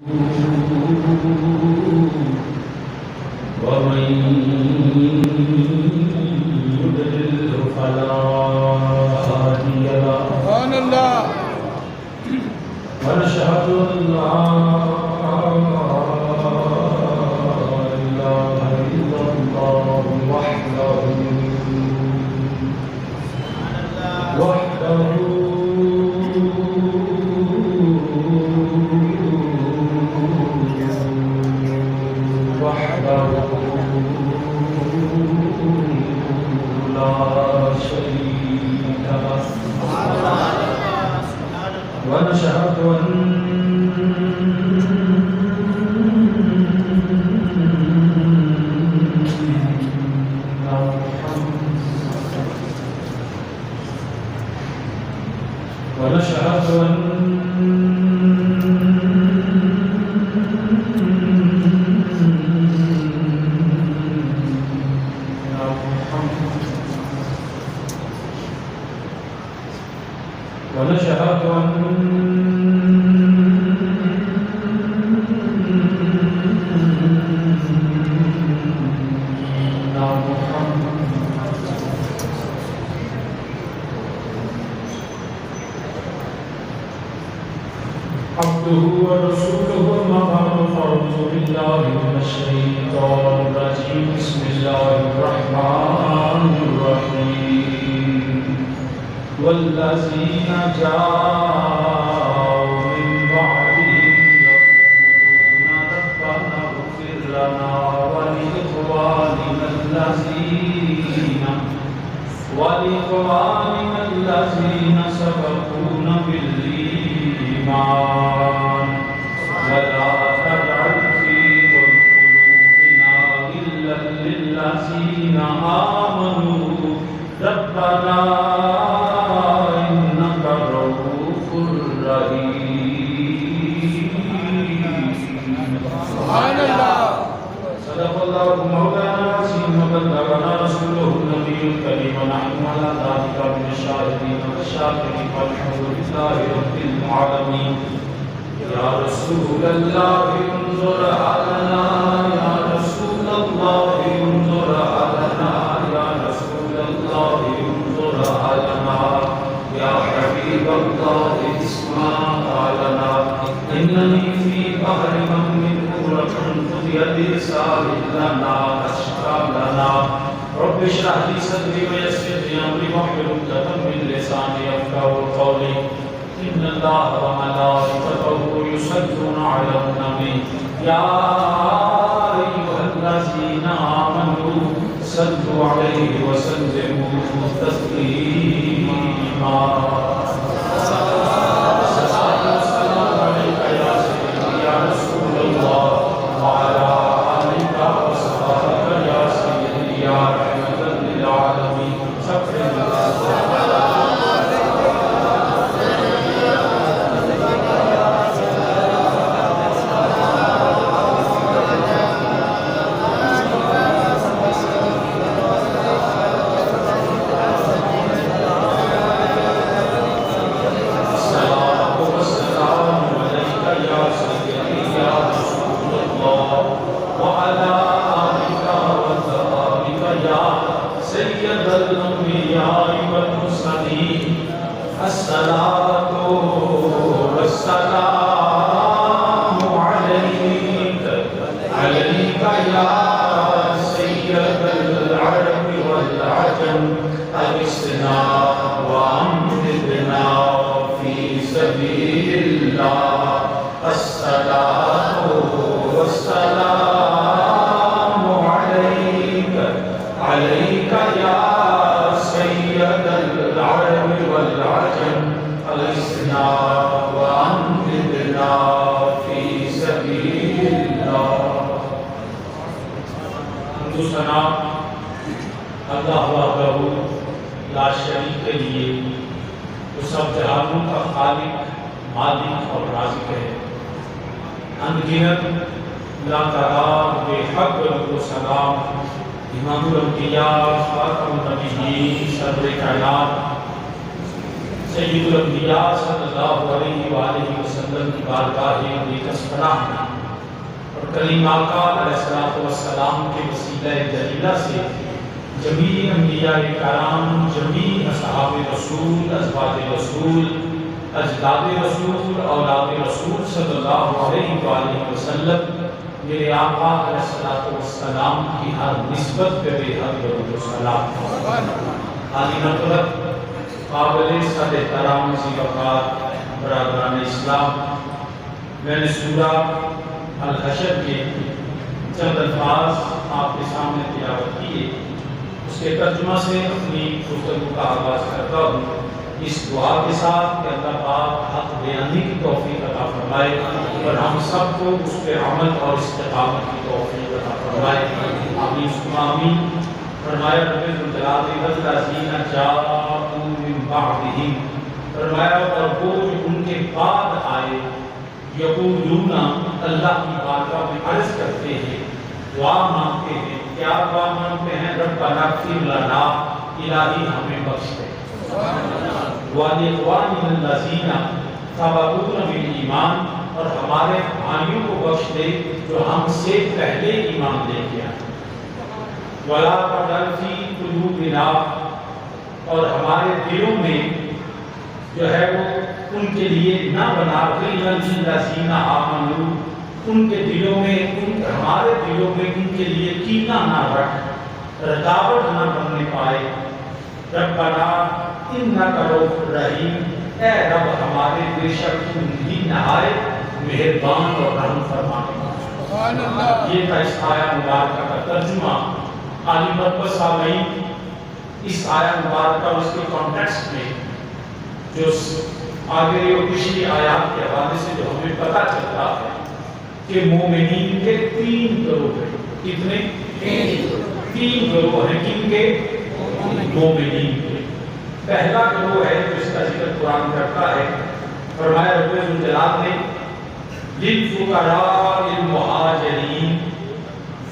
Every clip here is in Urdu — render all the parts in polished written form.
ومن يضلل فلا هادي له سبحان الله ونشهد أن لا إله إلا الله وحده لا شريك له ونشهد عبده ورسوله أما بعد فأعوذ بالله من الشيطان الرجيم بسم الله الرحمن الرحيم والذين جاءوا من بعدهم يقولون ربنا اغفر لنا ولإخواننا الذين سبقونا بالإيمان ولا تجعل في قلوبنا غلا للذين آمنوا ربنا إنك رؤوف رحيم سبحان الله صدق الله مولانا العظيم وبلغنا رسوله النبي الكريم ونحن على ذلك من الشاهدين والشاكرين والحمد لله رب العالمين يا رسول الله انظر علينا يا رسول الله انظر علينا يا رسول الله انظر علينا يا حبيب الله اسمع لنا إنني في بحر هم خذ يدي ساعد لنا أشفع لنا رب اشرح لي صدري ويسر لي أمري واحلل عقدة من لساني يفقهوا قولي إن الله وملائكته يصلون على النبي يا أيها الذين آمنوا صلوا عليه وسلموا تسليما اللہ وحدہ لا شریک کے لیے وہ سب جہانوں کا خالق مالک اور رازق ہے انگنت لا ترام بے حق و سلام امام الانبیاء خاتم النبیین صدر کائنات سید الانبیاء صلی اللہ علیہ وآلہ وسلم کی بارگاہ مقدس پناہ میں اور کلیم آقا علیہ السلام کے وسیلہ جلیلہ سے جمیع انبیاء کرام، جمیع اصحاب رسول، ازواج رسول، اجداد رسول، اولاد رسول صلی اللہ علیہ وآلہ وسلم میرے آقا علیہ السلام کی ہر نسبت پہ بے حد درود و سلام۔ عالی نقلت قابل صد احترام سی وقار برادران اسلام، میں نے سورہ الحشر کے چند الفاظ آپ کے سامنے تلاوت کیے، اس کے ترجمہ سے اپنی گفتگو کا آغاز کرتا ہوں اس دعا کے ساتھ کہ اللہ پاک حق بیانی کی توفیق عطا فرمائے اور ہم سب کو اس پہ عمل اور استقامت کی توفیق عطا فرمائے۔ آمین ثم آمین۔ فرمایا رب الجلال والذین جاءوا من بعدہم، فرمایا اور وہ جو ان کے بعد آئے، یقولون اللہ کی بارگاہ میں عرض کرتے ہیں، دعا مانگتے ہیں، کیا دعا مانگتے ہیں؟ ربنا اغفر لنا، الہی ہمیں بخش دے، وَلِإِخْوَانِنَا الَّذِينَ سَبَقُونَا بِالْإِيمَانِ، اور ہمارے بھائیوں کو بخش دے جو ہم سے پہلے ایمان لے کے آئے، وَلَا تَجْعَلْ فِي قُلُوبِنَا، اور ہمارے دلوں میں جو ہے وہ ان کے لیے نہ بنا، غِلًّا لِلَّذِينَ آمَنُوا، ان کے دلوں میں ہمارے دلوں میں ان کے لیے کینہ نہ رکھ، رکاوٹ نہ بننے پائے۔ ربنا انک رؤوف رحیم، اے رب ہمارے بے شک تم ہی نہایت مہربان اور رحم فرمانے والا۔ یہ تھا اس آیہ مبارکہ کا ترجمہ۔ عالی مرکز سامعین، اس آیہ مبارکہ اور اس کے کانٹیکسٹ میں جو آگے اور پچھلی آیات کے حوالے سے جو ہمیں پتہ چلتا ہے کہ مومنین کے تین گروہ ہیں۔ کتنے؟ تین گروہ ہیں۔ کن کے؟ مومنین کے۔ پہلا گروہ ہے جو اس کا ذکر قرآن کرتا ہے، فرمایا رب الجلال نے للفقراء المہاجرین،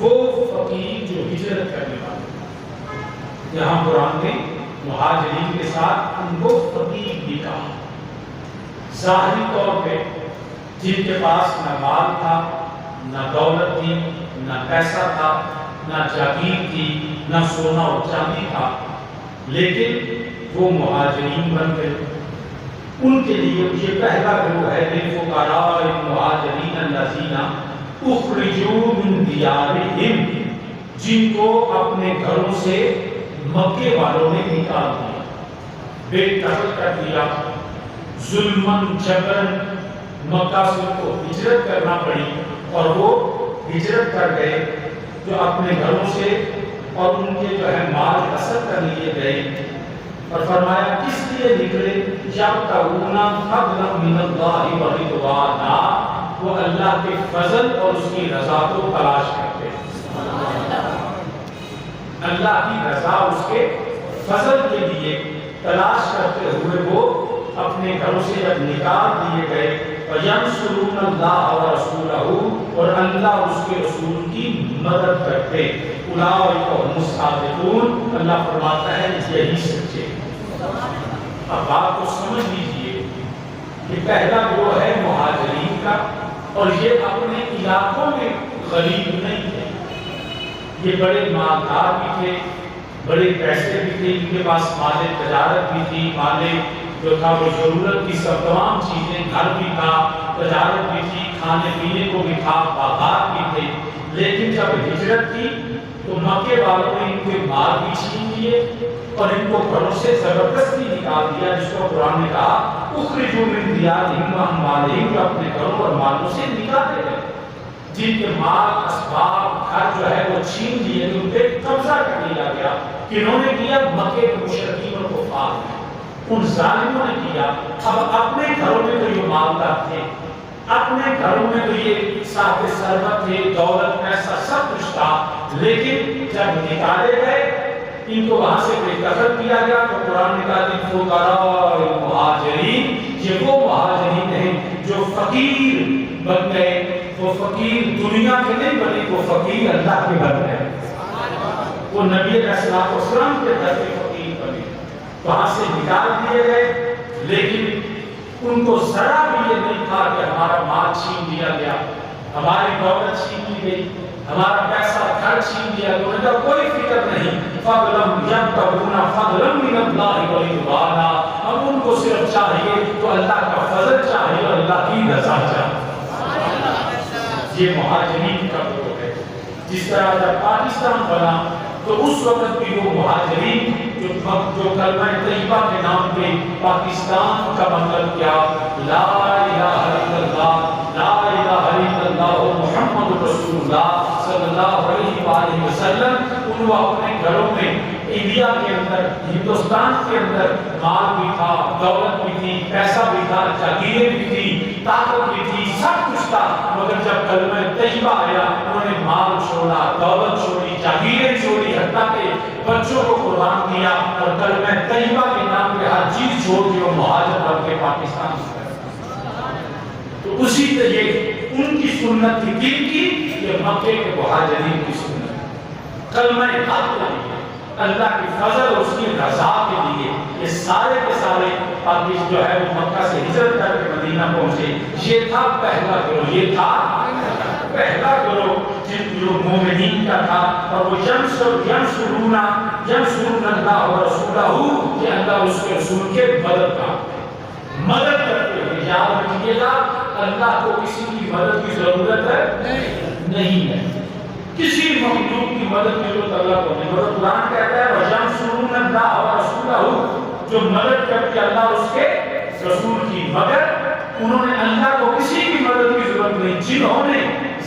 وہ فقیر جو ہجرت کرنے والے، یہاں قرآن نے مہاجرین کے ساتھ ان کو فقیر بھی کہا۔ ظاہری طور پہ جن کے پاس نہ مال تھا، نہ دولت تھی، نہ پیسہ تھا، نہ جاگیر تھی، نہ سونا اور چاندی تھا، لیکن وہ مہاجرین بن گئے۔ ان کے لیے یہ پہلا گروہ ہے للفقراء المہاجرین الذین اخرجوا من دیارہم، جن کو اپنے گھروں سے مکے والوں نے نکال دیا، بے دخل کر دیا، ظلماً جبراً مکہ سے ان کو ہجرت کرنا پڑی اور وہ ہجرت کر گئے، جو اپنے گھروں سے اور ان کے جو ہے مال اثر کر لیے گئے، اور فرمایا کس لیے نکلے؟ یبتغون فضلا من اللہ ورضوانا، وہ اللہ کے فضل اور اس کی رضا کو تلاش کرتے ہیں۔ اللہ کی رضا اس کے فضل کے لیے تلاش کرتے ہوئے وہ اپنے گھروں سے جب نکال دیے گئے، وَيَنْصُرُونَ اللَّهَ وَرَسُولَهُ، اور اللہ اس کے رسول کی مدد کرتے، اولئک هم الصادقون، اللہ فرماتا ہے یہی سچے۔ اب بات کو سمجھ لیجئے، یہ پہلا گروہ ہے مہاجرین کا، اور یہ اپنے علاقوں میں غریب نہیں تھے، یہ بڑے مالدار بھی تھے، بڑے پیسے بھی تھے، ان کے پاس مال تجارت بھی تھی، مال جو تھا وہ ضرورت کی سب تمام چیزیں، گھر بھی تھا، تجارت بھی تھی، کھانے پینے کو بھی تھا، باغات بھی تھے، لیکن جب ہجرت کی تو مکے والوں نے ان کے مال بھی چھین لیے اور ان کو گھروں سے زبردستی نکال دیا، جس کو قرآن نے کہا اخرجوا من دیارہم واموالہم، جو اپنے گھروں اور مالوں سے نکالے گئے، جن کے مال اسباب گھر جو ہے وہ چھین لیے، ان پہ قبضہ کر لیا گیا۔ کنہوں نے کیا؟ مکے کے مشرکین اور کفار نے، ان ظالموں نے کیا۔ اب اپنے گھروں میں تو یہ مالدار تھے، اپنے گھروں میں تو یہ صاحب ثروت تھے، دولت پیسہ سب کچھ تھا، لیکن جب نکالے گئے ان کو وہاں سے بے دخل کیا گیا تو قرآن نے کہا للفقراء المہاجرین، یہ وہ مہاجرین ہیں جو فقیر بن گئے۔ وہ فقیر دنیا کے نہیں بنے، وہ فقیر اللہ کے بن گئے، وہ نبی علیہ السلام کے در کے فقیر بنے، وہاں سے نکال دیے گئے، لیکن ان کو ذرا بھی یہ نہیں تھا کہ ہمارا مال چھین لیا گیا، ہماری دولت چھین لی گئی، ہمارا پیسہ گھر چھین لیا گیا، ان کا کوئی فکر نہیں۔ فَضْلًا يَبْتَغُونَ فَضْلًا مِّنَ اللَّهِ وَرِضْوَانًا، ہم ان کو صرف چاہیے تو اللہ کا فضل چاہیے اور اللہ کی رضا چاہیے۔ یہ مہاجرین کا گروہ ہے۔ جس طرح جب پاکستان بنا تو اس وقت بھی وہ مہاجرین جو کلمہ طیبہ کے نام پہ پاکستان کا مطلب کیا، لا الہ الا اللہ، لا الہ الا اللہ محمد رسول اللہ صلی اللہ علیہ وآلہ وسلم، ان وہ اپنے گھروں میں انڈیا کے اندر، ہندوستان کے اندر مال بھی تھا، دولت بھی تھی، پیسہ بھی تھا، جاگیریں بھی تھی، طاقت بھی تھی، سب کچھ تھا، مگر جب کلمہ طیبہ آیا انہوں نے مال چھوڑا، دولت چھوڑی، جاگیریں چھوڑی، حتیٰ کہ بچوں کو قربان کیا اور کلمہ طیبہ کے نام پہ ہر چیز چھوڑ کے وہ مہاجر بن کے پاکستان سے۔ تو اسی طرح ان کی سنت تھی دین کی، یہ مکے کے مہاجرین کی سنت، کلمہ حق کے لیے، اللہ کی فضل اور اس کی رضا کے لیے یہ سارے کے سارے پاکستان جو ہے وہ مکہ سے ہجرت کر کے مدینہ پہنچے۔ یہ تھا پہلا گروہ، یہ تھا پہلا گروہ جو مومنین کا تھا، اور وہ ینصرون اللہ و رسولہ، کہ اللہ اس کے رسول کے مدد کرتے ہیں۔ یاد رکھیے گا اللہ کو کسی کی مدد کی ضرورت نہیں ہے، کسی مخلوق کی مدد کی ضرورت اللہ کو نہیں، مگر قرآن کہتا ہے وَيَنْصُرُونَ اللَّهَ وَرَسُولَهُ، جو مدد کرتے اللہ اس کے رسول کی، مگر انہوں نے اللہ کو کسی کی مدد کی ضرورت نہیں۔ جنہوں نے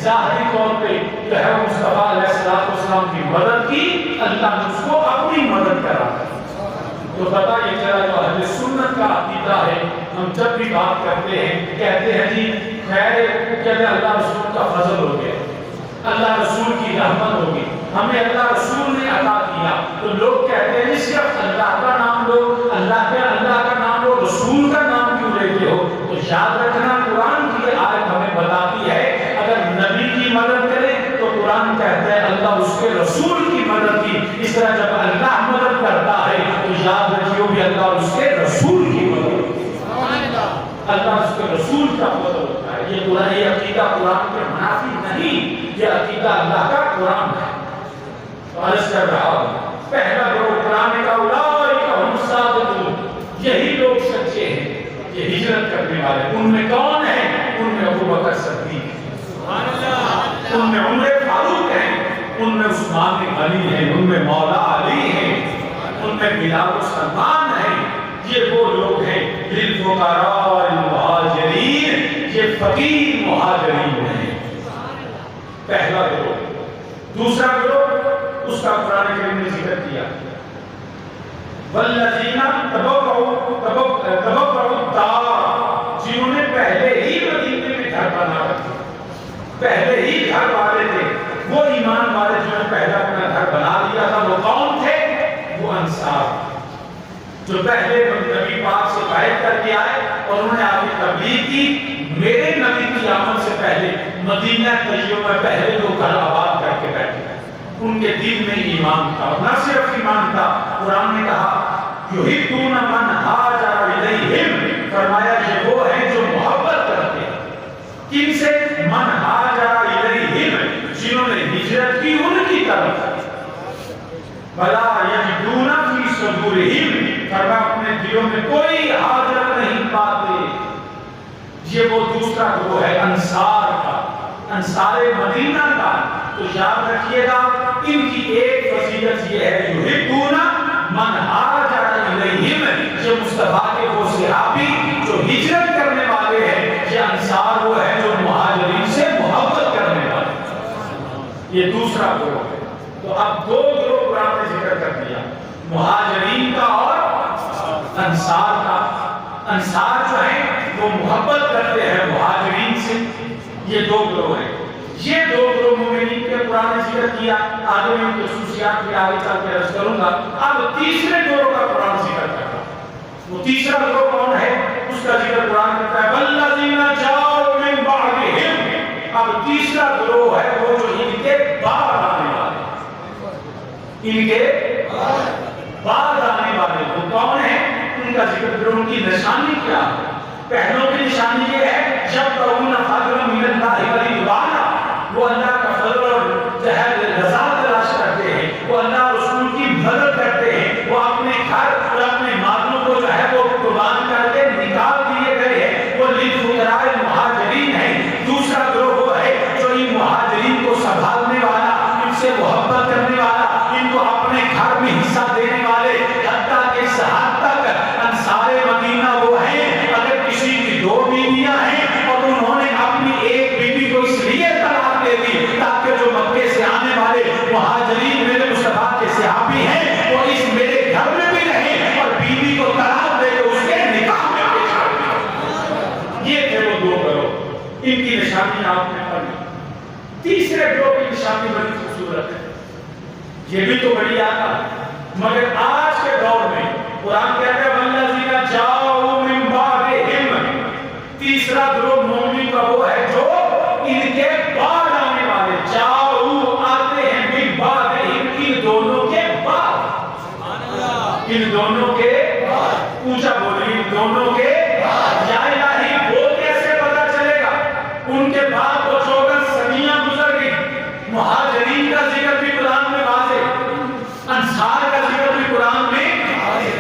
ظاہری طور پہ جو ہے مصطفیٰ علیہ السلام کی مدد کی، اللہ نے اس کو اپنی مدد کرا۔ تو پتہ یہ چلا جو اہل سنت کا عقیدہ ہے، ہم جب بھی بات کرتے ہیں کہتے ہیں جی خیر، کہتے ہیں اللہ رسول کا فضل ہو گیا، اللہ رسول کی رحمت ہوگی، ہمیں اللہ رسول نے عطا کیا، تو لوگ کہتے ہیں صرف اللہ کا نام لو، اللہ کا نام لو، رسول کا نام کیوں لیتے ہو؟ تو یاد رکھنا قرآن کی آیت ہمیں بتاتی ہے اگر نبی کی مدد کرے تو قرآن کہتا ہے اللہ اس کے رسول کی مدد کی۔ اس طرح جب اللہ مدد کرتا ہے تو یاد رکھیو بھی اللہ اس کے رسول کی مدد کرتا ہے، اللہ اس کے رسول کا مدد ہوتا ہے۔ یہ قرآن، یہ عقیدہ قرآن کے منافی نہیں، یہ عقیدہ اللہ کا قرآن ہے۔ عرض کر رہا ہوں پہلا گروہ قرآن کا اولئک هم الصادقون، یہی لوگ سچے ہیں، یہ ہجرت کرنے والے۔ ان میں کون ہیں؟ ان میں ابوبکر صدیق، ان میں عمر فاروق ہیں، ان میں عثمان غنی ہیں، ان میں مولا علی ہیں، ان میں بلال و سلمان ہیں۔ یہ وہ لوگ ہیں للفقراء المہاجرین، یہ فقیر مہاجرین ہیں، پہلا گروہ۔ دوسرا گروہ اس کا قرآن کریم نے ذکر کیا، والذین تبوّؤوا الدار، جنہوں نے پہلے ہی مدینے میں گھر بنا رکھا، پہلے ہی گھر والے تھے، وہ ایمان والے جنہوں نے پہلے اپنا گھر بنا لیا تھا، وہ کون تھے؟ وہ انصار، جو پہلے نبی پاک سے بیعت کر کے آئے اور انہوں نے آگے تبلیغ کی۔ میرے نبی کی آمد سے پہلے مدینہ طیبہ میں پہلے لوگ گھر آباد کر کے بیٹھے، ان کے دل میں ایمان تھا، نہ صرف ایمان تھا، قرآن نے کہا یحبون من ہاجر الیہم، فرمایا یہ وہ ہیں جو محبت کرتے ہیں، کن سے؟ من ہاجر الیہم، جنہوں نے ہجرت کی ان کی طرف۔ ولا یجدون فی صدورہم، فرمایا اپنے دلوں میں کوئی حاجت نہیں پاتے۔ یہ وہ دوسرا گروہ ہے انصار کا، انصار مدینہ کا۔ تو یاد رکھیے گا ان کی ایک فضیلت یہ ہے یحبون من ہاجر الیہم، یہ مصطفیٰ کے وہ صحابی جو ہجرت کرنے والے ہیں، یہ انصار وہ ہیں جو مہاجرین سے محبت کرنے والے ہیں۔ یہ دوسرا گروہ ہے۔ تو اب دو گروہ قرآن نے ذکر کر دیا، مہاجرین کا اور انصار کا۔ انصار جو ہیں وہ محبت کرتے ہیں مہاجرین سے، یہ دو گروہ ہیں۔ یہ دو گروہ مومنین کے قرآن نے ذکر کیا، آگے میں ان کی خصوصیات کے آگے چل کے عرض کروں گا۔ اب تیسرے گروہ کا قرآن ذکر کر رہا ہے، وہ تیسرا گروہ کون ہے؟ اس کا ذکر قرآن کرتا ہے والذین جاءوا من بعدہم۔ اب تیسرا گروہ ہے وہ جو ان کے بعد آنے والے، ان کے بعد آنے والے وہ کون ہیں؟ ان ان کا ذکر کرو، ان کی نشانی کیا ہے؟ پہلوں کی نشانی یہ ہے جب ترون فضل من اللہ و رضوانا، وہ اللہ کا فضل اور رضا تلاش کرتے ہیں، وہ اللہ رسول کی مدد کرتے ہیں، وہ اپنے گھر اور اپنے مالوں کو جو ہے وہ قربان کر کے نکال دیے گئے ہیں، وہ للفقراء المہاجرین ہیں۔ دوسرا گروہ وہ ہے جو ان مہاجرین کو سنبھالنے والا، ان سے محبت کرنے والا، ان کو اپنے گھر میں حصہ دینے والے، حتیٰ کہ اس حد تک انصار مدینہ وہ ہیں اگر کسی کی 2 بیویاں ہیں اور انہوں نے اپنی ایک بیوی کو اس لیے طلاق دے دی تاکہ جو مکے سے آنے والے مہاجرین میرے مصطفیٰ کے صحابی ہیں وہ اس میرے گھر میں بھی رہیں اور بیوی کو طلاق دے کے اس کے نکاح میں بھی شامل۔ یہ تھے وہ 2 گروہ، ان کی نشانی آپ نے پڑھی۔ تیسرے گروہ کی نشانی بڑی خوبصورت ہے، یہ بھی تو بڑی آتا مگر آج کے دور میں قرآن کہتے ہیں والذین جاؤوا من بعدہم، تیسرا گروہ مومن کا وہ ہے جو ان کے بعد آنے والے، جاؤ آتے ہیں من بعدہم، ان دونوں کے بعد، ان دونوں کے بعد، اونچا بولیے ان دونوں کے بعد۔ یا الہی وہ کیسے پتا چلے گا؟ ان کے بعد تو 14 صدیاں گزر گئی، مہاجرین کا ذکر بھی قرآن میں واضح، انصار کا ذکر بھی قرآن میں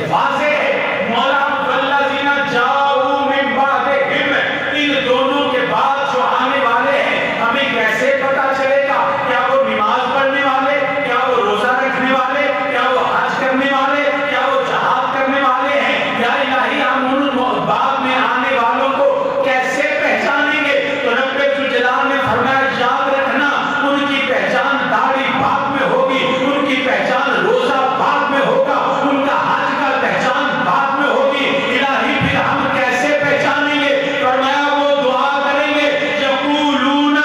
واضح ہے۔ مولا والذین جاؤوا من بعدہم، ان دونوں کے بعد جو آنے والے ہیں ہمیں کیسے پتا چلے گا؟ کیا وہ نماز پڑھنے والے، کیا وہ روزہ رکھنے والے، کیا وہ حج کرنے والے، کیا وہ جہاد کرنے والے ہیں؟ یا الہی ہم ان بعد میں آنے والوں کو کیسے پہچانیں گے؟ تو رب ذوالجلال نے فرمایا یاد رکھنا ان کی پہچان داڑھی بعد میں ہوگی، ان کی پہچان روزہ بعد میں ہوگا، ان کا حج کا پہچان بعد میں ہوگی۔ الہی پھر ہم کیسے پہچانیں گے؟ فرمایا وہ دعا کریں گے یقولون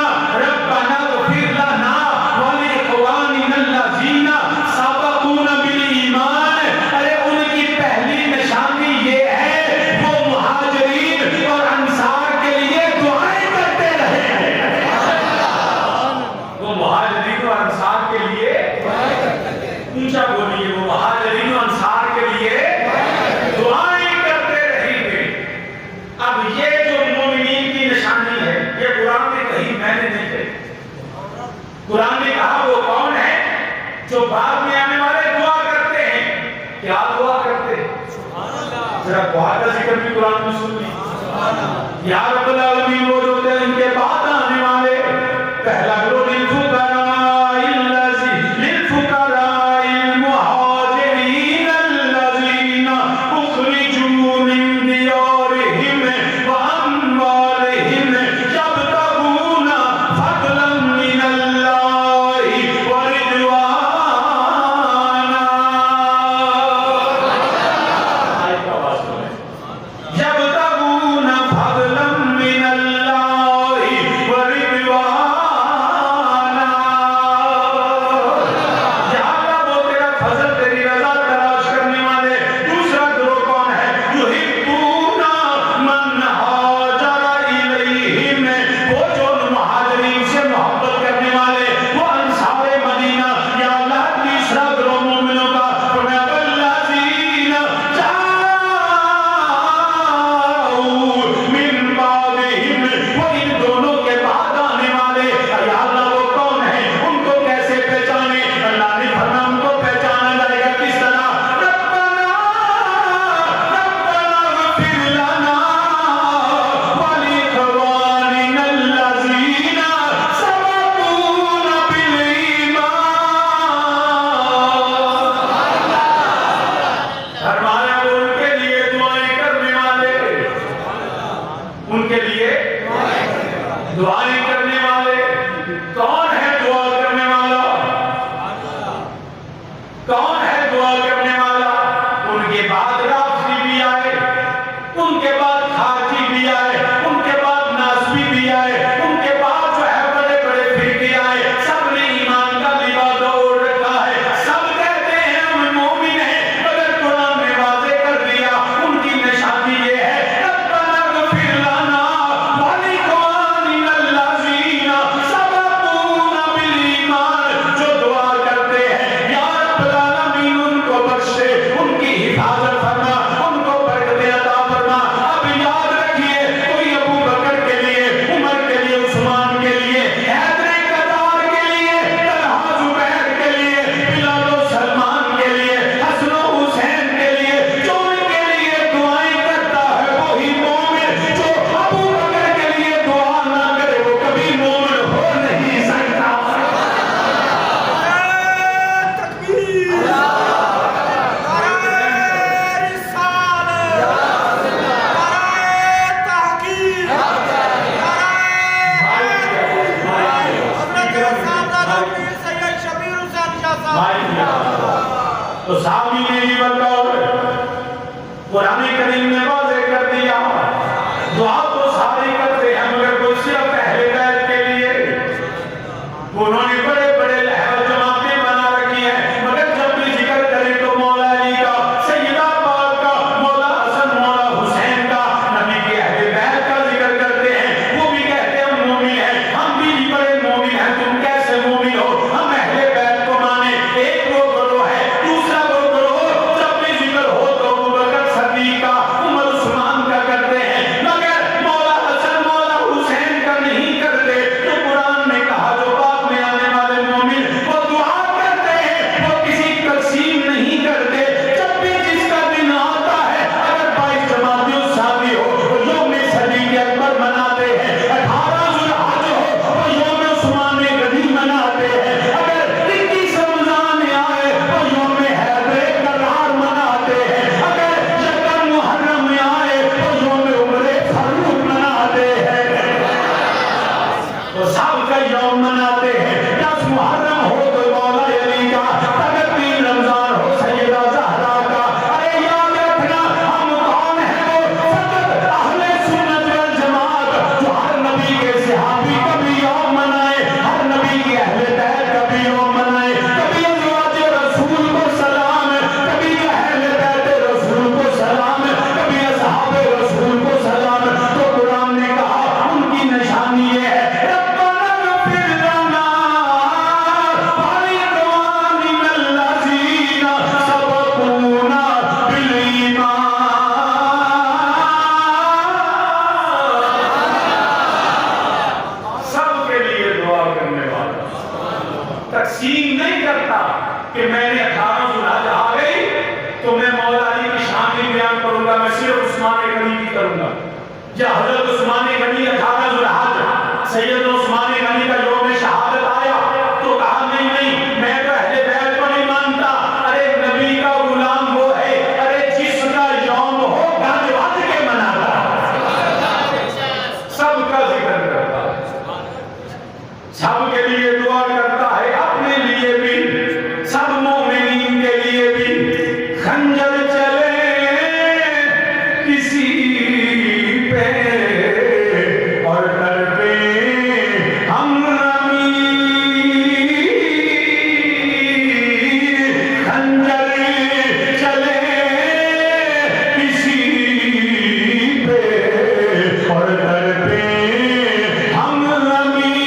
ربنا اغفر لنا ولاخواننا الذین سبقونا بالایمان، ارے ان کی پہلی نشانی یہ ہے وہ مہاجرین اور انصار کے لیے دعائیں کرتے رہے، وہ مہاجرین اور انصار کے لیے اونچا بولیے، وہ مہاجرین و انصار کے لیے دعائیں کرتے رہیں گے۔ اب یہ جو مومنین کی نشانی ہے یہ قرآن میں کہیں میں نے نہیں کہی، قرآن نے کہا وہ کون ہے جو بعد میں آنے والے دعا کرتے ہیں۔ کیا دعا کرتے ہیں؟ ذرا دعا کا ذکر بھی قرآن میں سن لی، یا رب العالمین وہ جو تھے ان کے بعد آنے والے، پہلا گروہ للفقراء المہاجرین الذین اخرجوا من دیارہم واموالہم یبتغون فضلا من اللہ ورضوانا، آیت کا آواز سنیں، یبتغون فضلا من اللہ تو صحابی نے یہ بطور قرآن کریم نے واضح کر دیا دعا تو سارے کرتے ہیں مگر کوئی صرف اہل بیت کے لیے انہوں نے بڑے بڑے لہو جماعتیں بنا رکھی ہیں مگر جب بھی ذکر کریں تو مولا علی کا سیدہ پاک کا مولا حسن مولا حسین کا نبی کے اہل بیت کا ذکر کرتے ہیں وہ بھی کہتے ہیں ہم مومن ہیں ہم بھی بڑے مومن ہیں تم کیسے مومن ہو ہم اہل بیت کو مانے ایک وہ گروہ ہے دوسرا وہ گروہ جب بھی ذکر ہو تو ابو بکر صدیق کا عمر عثمان کا کرتے ہیں مگر مولا حسن مولا حسین کا نہیں کرتے تو قرآن نے کہا جو بعد میں آنے والے مومن وہ دعا کرتے ہیں وہ کسی تقسیم نہیں کرتے جب بھی جس کا دن آتا ہے اگر 22 جمادی الثانی ہو وہ یوم صدیق اکبر مناتے ہیں 18 ذوالحج ہو وہ یوم عثمان غنی مناتے ہیں اگر 21 رمضان آئے وہ یوم حیدر کرار مناتے ہیں اگر یکم محرم آئے وہ یوم عمر فاروق مناتے ہیں تو سب کا یوم مناتے ہیں 10 محرم ہو تو مولا علی کا اگر 3 رمضان ہو سیدہ زہرا کا ارے یاد رکھنا ہم کون ہیں وہ فقط اہل سنت والجماعت جو ہر نبی کے صحابی کبھی یوم منائے ہر نبی کے اہل بیت کبھی یوم منائے کبھی ازواج رسول کو سلام کبھی اہل بیت رسول کو سلام کبھی اصحاب رسول کو سلام تو قرآن نے کہا ان کی نشانی یہ ہے ربنا اغفر لنا ولإخواننا الذين سبقونا بالإيمان سب کے لیے دعا کرنے والا تقسیم نہیں کرتا کہ میں نے 18 ذوالحج آ گئی تو میں مولا علی کی شان نہیں بیان کروں گا میں صرف عثمان غنی کی کروں گا یا حضرت عثمان غنی 18 ذوالحج سید عثمان غنی کا یوم شہادت آیا تو کہا نہیں نہیں میں تو اہل بیت کو نہیں مانتا ارے نبی کا غلام وہ ہے ارے جس کا یوم ہو گھر بھر کے مناتا سب کا ذکر کرتا ہے سب کے لیے دعا کرتا ہے اپنے لیے بھی سب مومنین کے لیے بھی خنجر چلے کسی پہ اور ڈر پہ ہم رمی خنجر چلے کسی پہ اور ڈر پہ ہم رمی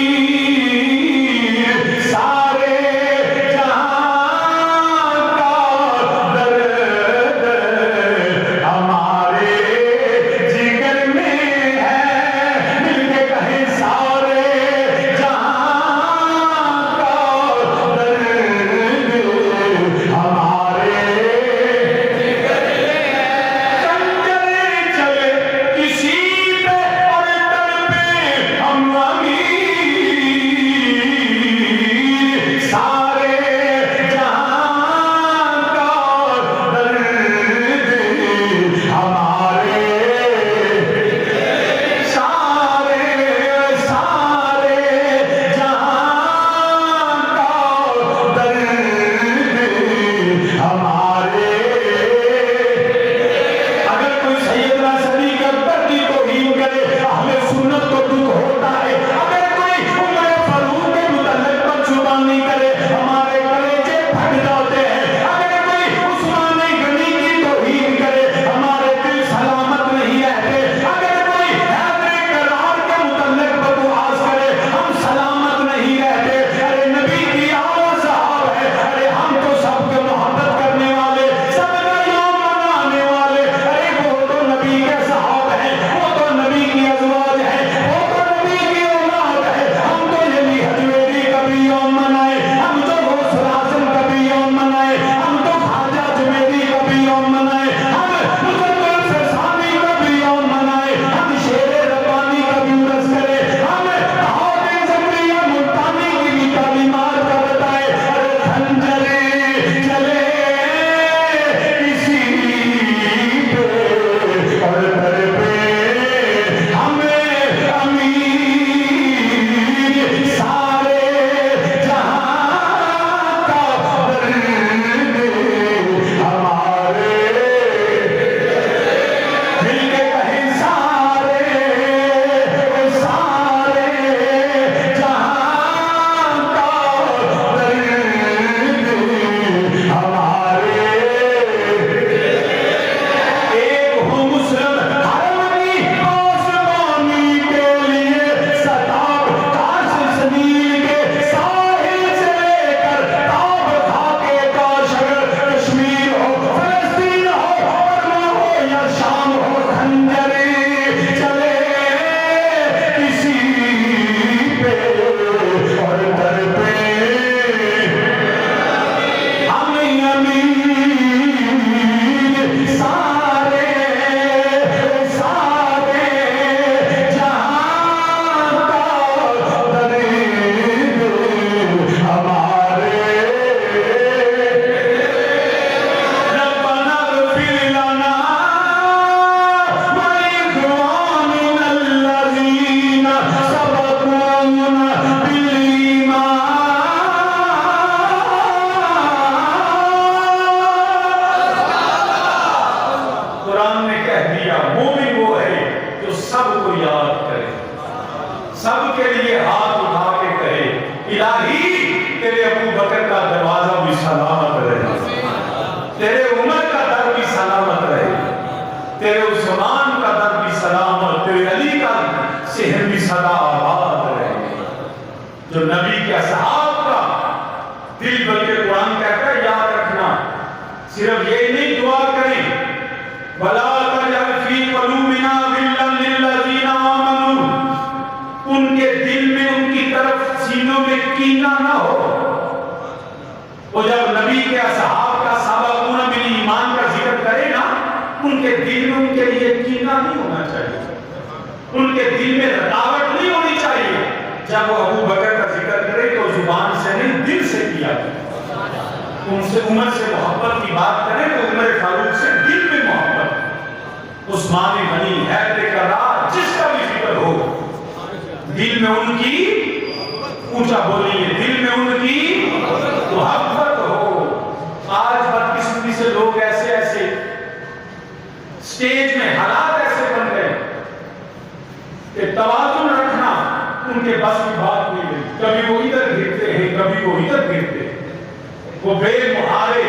جو نبی کے اصحاب کا دل، بلکہ قرآن کہتا ہے یاد رکھنا، صرف یہ نہیں دعا کریں وَلَا تَجْعَلْ فِي قُلُوبِنَا غِلًّا لِّلَّذِينَ آمَنُوا، ان کے دل میں ان کی طرف سینوں میں کینہ نہ ہو۔ وہ جب نبی کے اصحاب کا سابقون بالایمان کا ذکر کرے نا، ان کے دل میں ان کے لیے کینہ نہیں ہونا چاہیے، ان کے دل میں رکاوٹ نہیں ہونی چاہیے۔ جب وہ ابو بکر کا ذکر کرے تو زبان سے نہیں دل سے کیا کرے، ان سے عمر سے محبت کی بات کرے تو عمر فاروق سے دل میں محبت، عثمان غنی، حیدر کرار، جس کا بھی ذکر ہو دل میں ان کی، اونچا بولیے، دل میں ان کی محبت ہو۔ آج بدقسمتی سے لوگ ایسے سٹیج میں حالات ایسے بن گئے کہ توازن رکھنا ان کے بس کی بات نہیں ہے، کبھی وہ ادھر گرتے ہیں کبھی وہ ادھر گرتے ہیں، وہ بے مہارے،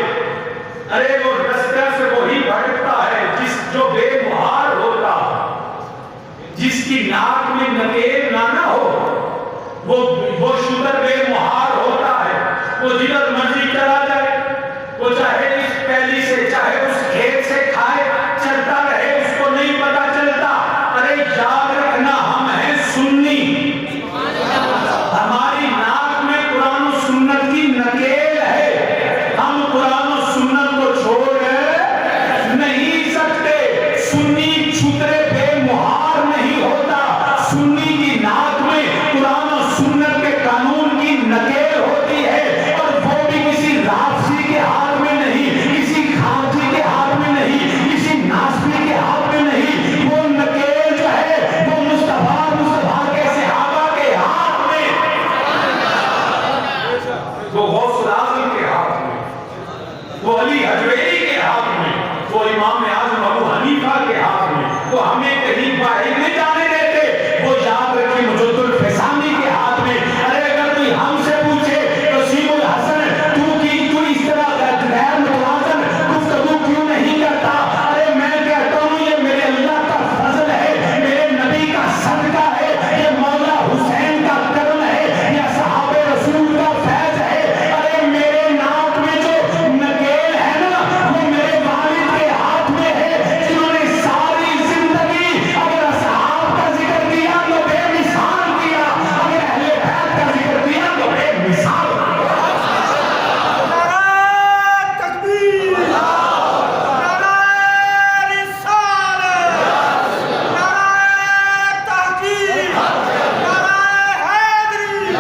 ارے وہ رستہ سے وہی بھٹکتا ہے جو بے مہار ہوتا، جس کی ناک میں نکیل نہ ہو، وہ شکر بے مہار ہوتا ہے، وہ جدھر مرضی چلا جائے، وہ چاہے اس پہلی سے چاہے اس کھیت سے کھائے چلتا رہے، اس کو نہیں پتا چلتا۔ ارے یاد رکھنا ہم ہیں سنی، ہماری ناک میں قرآن و سنت کی نکیل ہے، ہم قرآن و سنت کو چھوڑ نہیں سکتے۔ سنی چھترے بے مہار نہیں ہوتا، سنی کی ناک میں قرآن و سنت کے قانون کی نکیل ہوتی ہے، اور وہ بھی کسی رافضی کے ہاتھ میں نہیں، کسی خارجی کے ہاتھ میں نہیں، کسی ناسبی کے ہاتھ میں نہیں، وہ نکیل جو ہے وہ مصطفیٰ کے صحابہ کے ہاتھ میں، وہ غوث الاعظم کے ہاتھ میں، وہ علی حجویری کے ہاتھ میں، وہ امام اعظم ابو حنیفہ کے ہاتھ میں، وہ ہمیں کہیں باہر نہیں جانے دیتے، وہ یاد رکھیں مجد الفسانی کے ہاتھ میں۔ ارے اگر کوئی ہم سے پوچھے نصیب الحسن تو اس طرح غیر متوازن گفتگو کیوں نہیں کرتا، ارے میں کہتا ہوں یہ میرے اللہ کا فضل ہے، میرے نبی کا صدقہ ہے، یہ مولا حسین کا کرم ہے، یہ صحابہ رسول کا فیض ہے۔ ارے میرے ناک میں جو نکیل ہے نا وہ میرے والد کے ہاتھ میں ہے، جنہوں نے ساری زندگی اگر اصحاب کا ذکر کیا تو بے مثال کیا، اگر اہل بیت کا ذکر کیا تو بے مثال کیا۔ تکبیر، نعرہ رسالت، نعرہ تحقیق، نعرہ حیدری،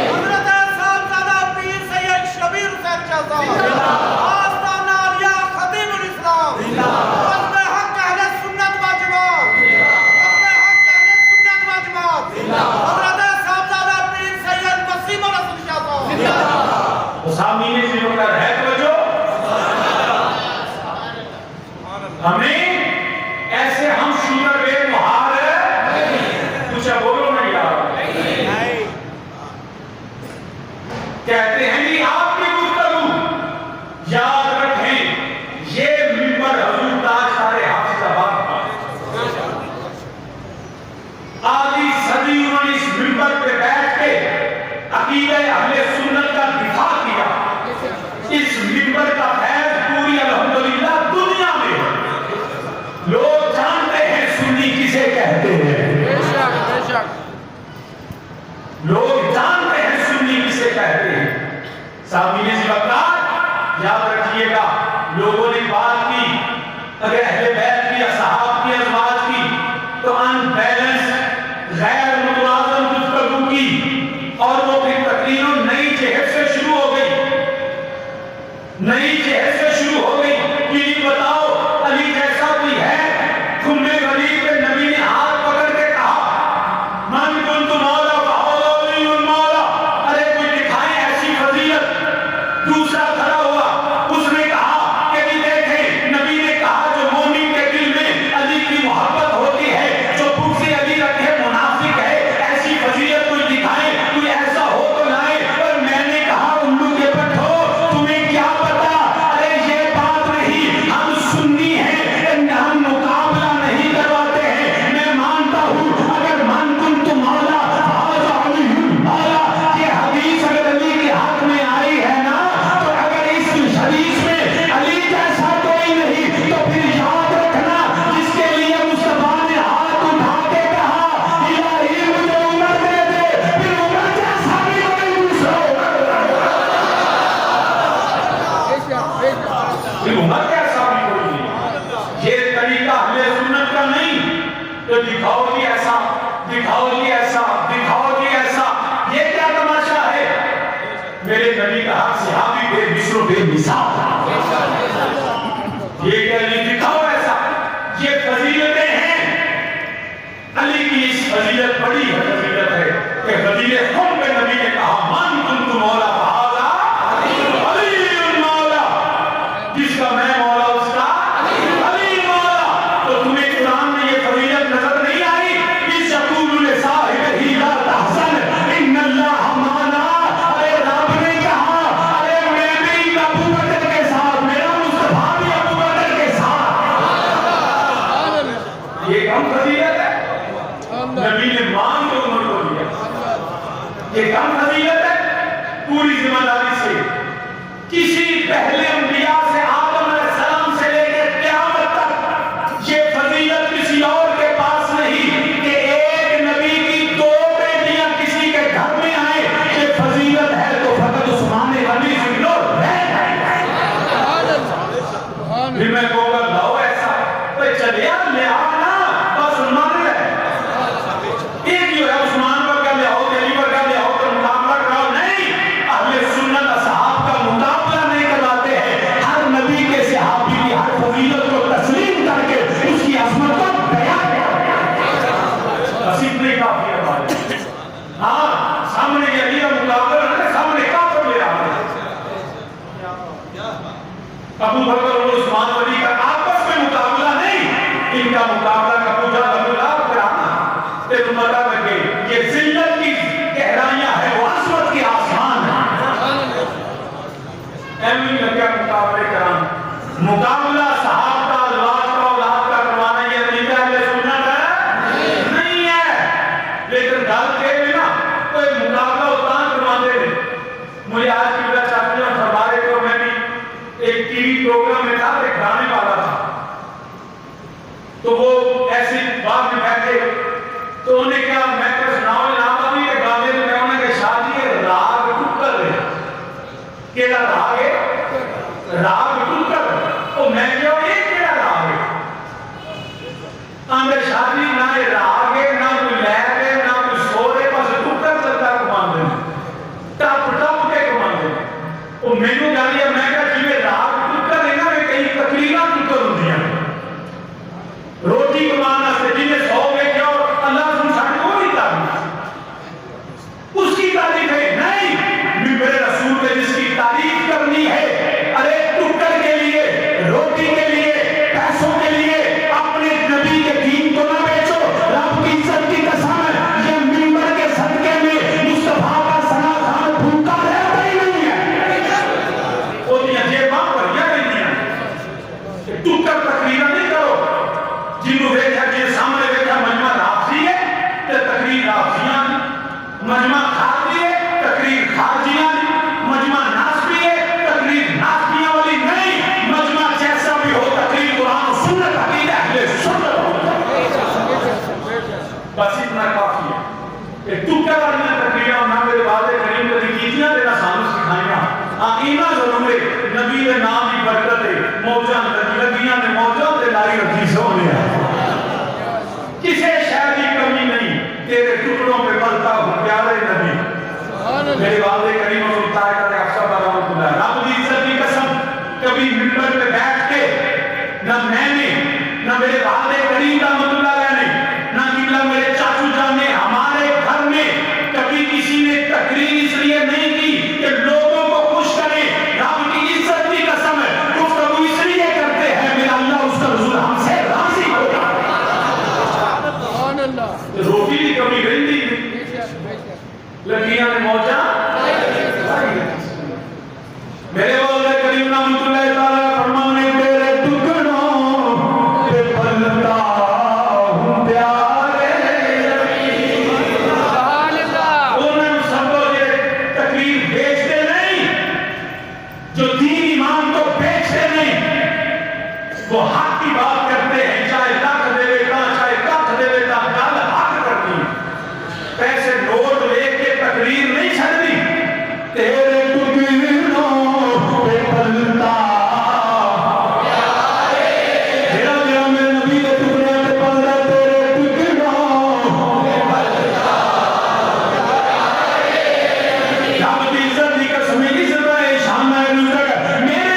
حضرت صاحبزادہ پیر سید شبیر حسین شاہ صاحب، آستانہ عالیہ خطیب الاسلام، عزم حق اہل سنت و جماعت، عزم حق اہل سنت و جماعت، حضرت صاحبزادہ پیر سید وسیم الحسن شاہ صاحب۔ سامنے سے جو کر ہے توجہ، ہمیں ایسے ہم شکر بے مہار کچھ بولو نا یار، کہتے ہیں کہ آپ کی گفتگو یاد رکھیں یہ منبر حضور تاجدار حافظ آباد کا، آدھی صدی انہوں نے اس منبر پہ بیٹھ کے عقیدہ اہل سنت کا دفاع کیا، اس منبر کا فیض پوری الحمدللہ دنیا میں ہے، لوگ جانتے ہیں سنی کسے کہتے ہیں، لوگ جانتے ہیں سنی کسے کہتے ہیں۔ سامعین سے وقت یاد رکھیے گا، لوگوں نے بات کی اگر اہل بیت کی اصحاب کی ازواج کی تو ان بیلنس غیر متوازن گفتگو کی، اور وہ پھر تقریر نئی جہت سے شروع ہو گئی، نئی جہت سے شروع ہو گئی کہ بتاؤ علی جیسا کوئی ہے؟ خمِ غریب پہ نبی نے ہاتھ پکڑ کے کہا من کنت مولا فہو علی المولا، ارے کوئی دکھائیں ایسی فضیلت۔ دوسرا کھڑا ہوا، اس نے کہا کہ بھی دیکھیں نبی نے کہا جو مومن کے دل میں علی کی محبت ہوتی ہے، جو بغض علی رکھے منافق ہے، ایسی فضیلت کوئی دکھائیں، کوئی ایسا ہو تو لائیں۔ اور میں نے کہا الو کے پٹھو تمہیں کیا پتا، ارے یہ نثار. یہ کیا نہیں دکھاؤ ایسا, یہ فضیلتیں ہیں. علی کی اس فضیلت بڑی فضیلت ہے کہ غدیر خم پہ نبی نے کہا من کنت مولا فہذا علی المولا, جس کا میں مولا اس کا علی مولا. تو تمہیں قرآن میں یہ فضیلت نظر نہیں آئی؟ اس یقول لصاحب ہی لا تحزن ان اللہ معنا. ارے رب نے کہا ارے میں بھی ابو بکر کے ساتھ, میرا مصطفیٰ بھی ابو بکر کے ساتھ. یہ کم فضیلت ہے؟ نبی نے مان کے عمر کو دیا. یہ کم فضیلت ہے؟ پوری ذمہ داری سے کسی پہلے انبیاء سے آدم علیہ السلام سے لے کے قیامت تک یہ فضیلت کسی اور کے پاس نہیں کہ ایک نبی کی دو بیٹیاں کسی کے گھر میں آئیں. یہ فضیلت ہے تو فقط عثمان غنی سے لو رہ جائے. پھر میں کہوں گا لاؤ ایسا بھائی چلے آپ لے آؤ نا, بس عثمان ہے ایک جو ہے عثمان پر کیا لے آؤ, علی پر کیا لے آؤ تو مقابلہ کراؤ. نہیں, اہل سنت اصحاب کا مقابلہ نہیں کرواتے ہیں. ہر نبی کے صحابی کی ہر فضیلت کو تسلیم کر کے اس کی عظمت کو بیان کرتے ہیں. بس اتنے کافی ہے بات. ہاں سامنے یہ علی کا مقابلہ ہے, سامنے کافر لے آ رہے ہیں. ابو بکر اور عثمان غنی کا آپس میں مقابلہ نہیں, ان کا مقابلہ کا پوجا اللہ کرانا. پھر مدد لگے یہ ذلت کی گہرائیاں ہے, وہ عظمت کی آسمان ہے. ایمی لگیا مقابلے کرام. مقابلہ صحاب کا, ازواج کا, اولاد کا کروانا یہ طریقہ اہل سنت ہے نہیں ہے. لیکن ڈال کے بھی نا کوئی مقابلہ اتنا کرواتے ہیں. مجھے آج کی بلا چاہتی ہوں فرمارے کو, میں بھی ایک ٹی وی پروگرام میں تھا, ایک گانے والا تھا, تو وہ ایسی بات میں بیٹھے تو انہیں کیا میں کچھ سناؤ نام ابھی کے گانے میں انہیں کہ شادی راگ ٹکر ہے. کیڑا راگ ہے؟ راگ ٹکر. تو میں کیا یہ کیڑا راگ ہے؟ اندر شادی نہ راگ ہے, نہ کوئی لہر ہے, نہ کوئی سور ہے, بس ٹکر چلتا کمان دیں, ٹپ ٹپ کے کمان دیں. وہ مینو گالی ہے, میں کہا جی میں راگ ٹکر ہے نا, میں کئی تقریرہ ٹکر ہوں دیا روٹی کمانا سے جنہیں سو میں کیا اور اللہ سنسان کو نہیں تعریف اس کی تعریف ہے نہیں. میرے رسول نے جس کی تعریف کرنی ہے, ارے ٹکر کے لیے, روٹی کے لیے, پیسوں کے لیے اپنے نبی کے دین کو نہ بیچو. رب کی عزت کی قسم ہے یہ منبر کے صدقے میں مصطفیٰ کا ثنا خان بھوکا رہتا ہی نہیں ہے. وہ دیا جیباں پر یہ نہیں دیا ٹکر تقریرہ نہیں کرو. جنہوں بیٹھا جن سامنے بیٹھا مجمع رافضی ہے تو تقریر رافضیاں, مجمع خارجی ہے تقریر خارجیاں, مجمع ناسبی ہے تقریر ناسبیاں والی نہیں. مجمع جیسا بھی ہو تقریر قرآن و سنت عقیدہ اہل سنت ہو. بس اتنا کافی ہے کہ ٹکر والی تقریریں نہ میرے والد کریم کبھی کیجیاں دینا سانو سکھائیاں. اینا ضرور ہے نبی کے نام کی برکت ہے, موجہ لگیاں نے موجہ تے لائی رکھی سونے ہیں. کسے شہر کی کمی نہیں, تیرے ٹکڑوں پہ بلتا ہوں پیارے نبی. میرے والد کریم و سلطان کا افسر برحمت اللہ, رب دی عزت کی قسم کبھی منبر پہ بیٹھ کے نہ میں نے, نہ میرے والد کریم رحمت اللہ نے, نہ قبلہ میرے چاچو جان نے ہمارے گھر میں کبھی کسی نے تقریر اس لیے نہیں کی کہ لوگوں کو خوش کرے. رب کی عزت کی قسم ہے گفتگو اس لیے کرتے ہیں میرا اللہ اس کا رسول ہم سے راضی ہو جائے. روٹی کی کمی رہی لکیاں نے موجہ. میرے والد کریم رحمت اللہ تعالیٰ فرمانے تیرے ٹکڑوں پہ پلتا ہوں پیارے نبی. انہوں سب کو یہ تقریر بیچتے نہیں, جو دین ایمان کو بیچتے نہیں, وہ حق کی بات کرتے ہیں. چاہے لاکھ دے بیٹا, چاہے کاکھ دے بیٹا, گل حق کرتی. پیسے نوٹ لے کے تقریر نہیں چھڑتی. تیرے ٹکڑوں پہ پلتا جڑا جڑا میرے نبی کے ٹکڑے پہ پلتا, تیرے ٹکڑوں پہ پلتا. رب دی عزت دی قسم کی عزت ہے, شان ہے, میرے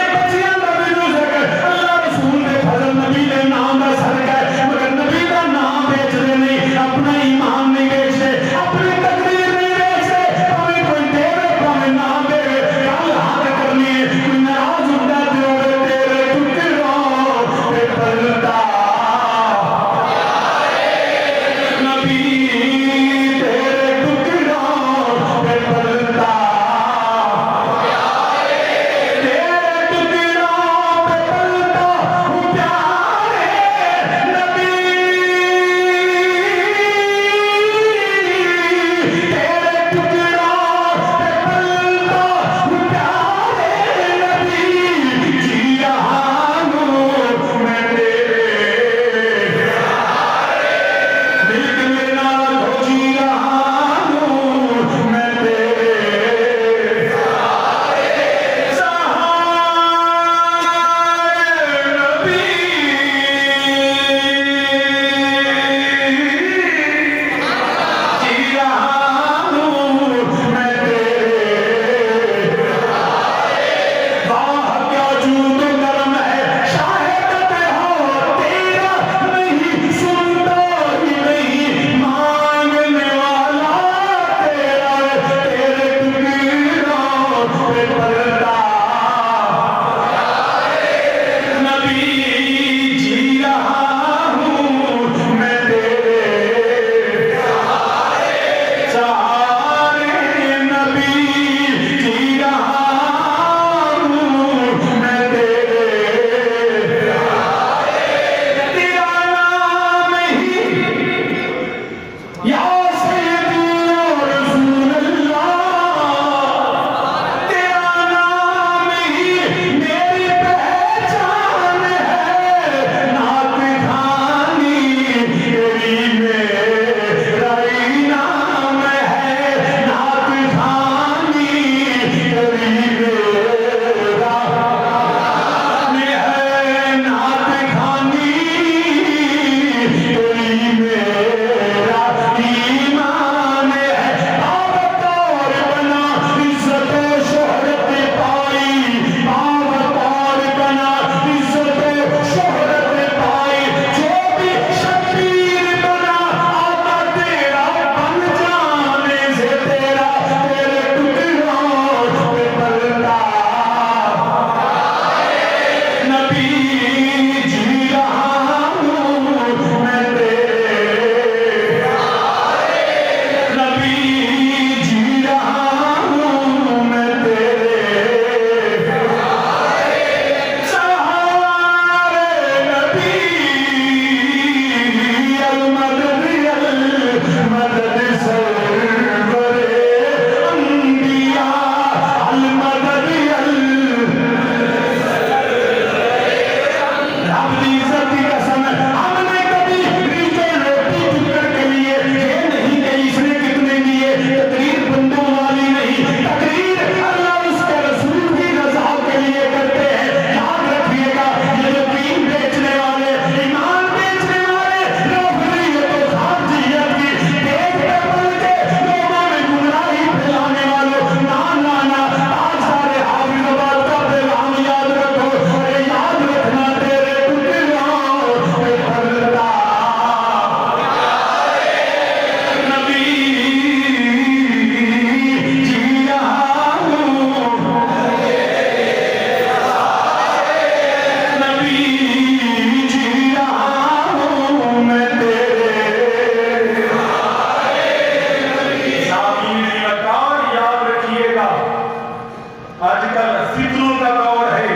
آج کل فتنوں کا دور ہے،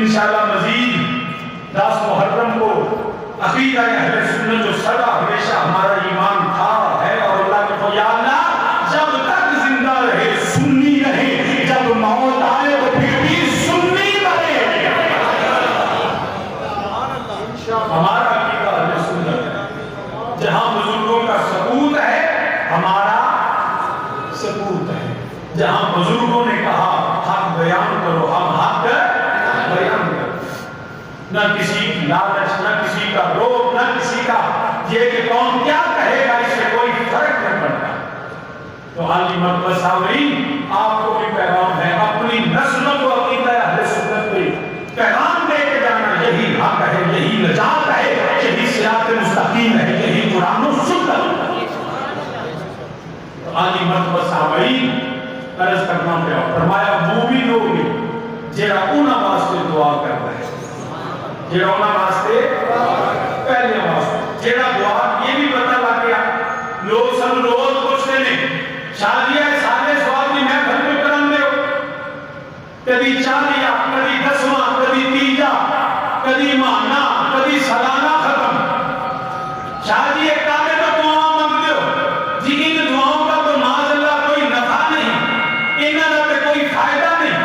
انشاءاللہ مزید 10 محرم کو عقیدہ اہل سنت جو سدا ہمیشہ ہمارا ایمان تھا ہے اور اللہ کے تو یا اللہ جب تک زندہ رہے سنی رہے، جب موت آئے تو پھر بھی سنی رہے۔ ہمارا عقیدہ اہل سنت ہے، جہاں بزرگوں کا ثبوت ہے ہمارا ثبوت ہے، جہاں بزرگوں نے کہا حق بیان کرو ہم حق بیان کرو، نہ کسی کی لالچ، نہ کسی کا روب، نہ کسی کا یہ کہ کون کیا کہے گا اس سے کوئی فرق نہیں پڑتا۔ تو حالی مرتبہ سامعین آپ کو بھی پیغام ہے، اپنی نسل کو عقیدہ اہل سنت پہ پیغام دے کے جانا، یہی حق ہے، یہی نجات ہے، یہی صراط مستقیم ہے، یہی قرآن و سنت ہے۔ تو حالی مرتبہ سامعین عرض کرنا پیا فرمایا مومن لوگ جڑا انہاں واسطے دعا کرتا ہے، جڑا انہاں واسطے پہلے واسطے جڑا دعا یہ بھی پتہ لگ گیا، لوگ سب روز پوچھتے ہیں شادیاں سارے سوال بھی میں گھر پہ کرن دے ہو، کبھی 40 کبھی 10واں کبھی 30 کبھی مہینہ کبھی سالانہ ختم، شادی ایک کامے تو دعا مانگتے ہو جی ان دعاؤں کا تو معاذ اللہ کوئی نفع نہیں، انہاں دا تے کوئی فائدہ نہیں،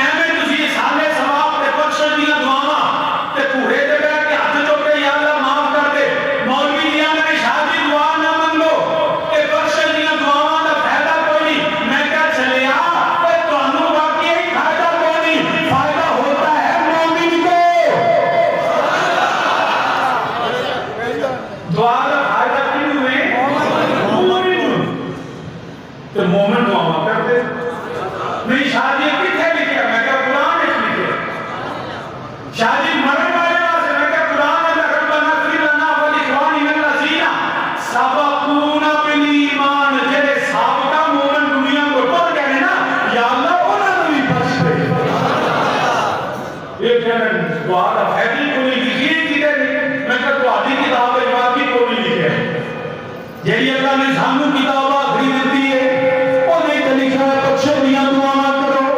ایویں تسی سالے ثواب تے بخشش دیاں دعاواں تے پورے تے بیٹھ کے ہاتھ چوک کے یا اللہ معاف کر دے، مولوی دیاں نے شادی دعا نہ منگو کہ بخشش دیاں دعاواں دا فائدہ کوئی نہیں، میں کہا چلے آ اے تانوں واقعی فائدہ کوئی نہیں، فائدہ ہوتا ہے مومن کو، دعا کا فائدہ کیوں ہے مومن، تو مومن دعا کرتے نہیں۔ شادی کتنے لکھے میں کہا قرآن اس لکھے، شادی مرن والے واسطے میں کہا قرآن ہے ربنا اغفر لنا ولاخواننا الذین سبقونا بالایمان، جڑے سابقہ مومن دنیا کو ٹر گئے نا یا اللہ انہاں نوں بھی بخش دے۔ یہ کہنا دعا دا فائدہ کوئی لکھی کتے نہیں، میں کہا تہاڈی کتاب وچ واقعی کوئی لکھیا ہے، جیڑی اللہ نے سانوں کتاب آخری دتی ہے وہ نہیں تے لکھا ہے بخشش دیاں دعاواں کرو،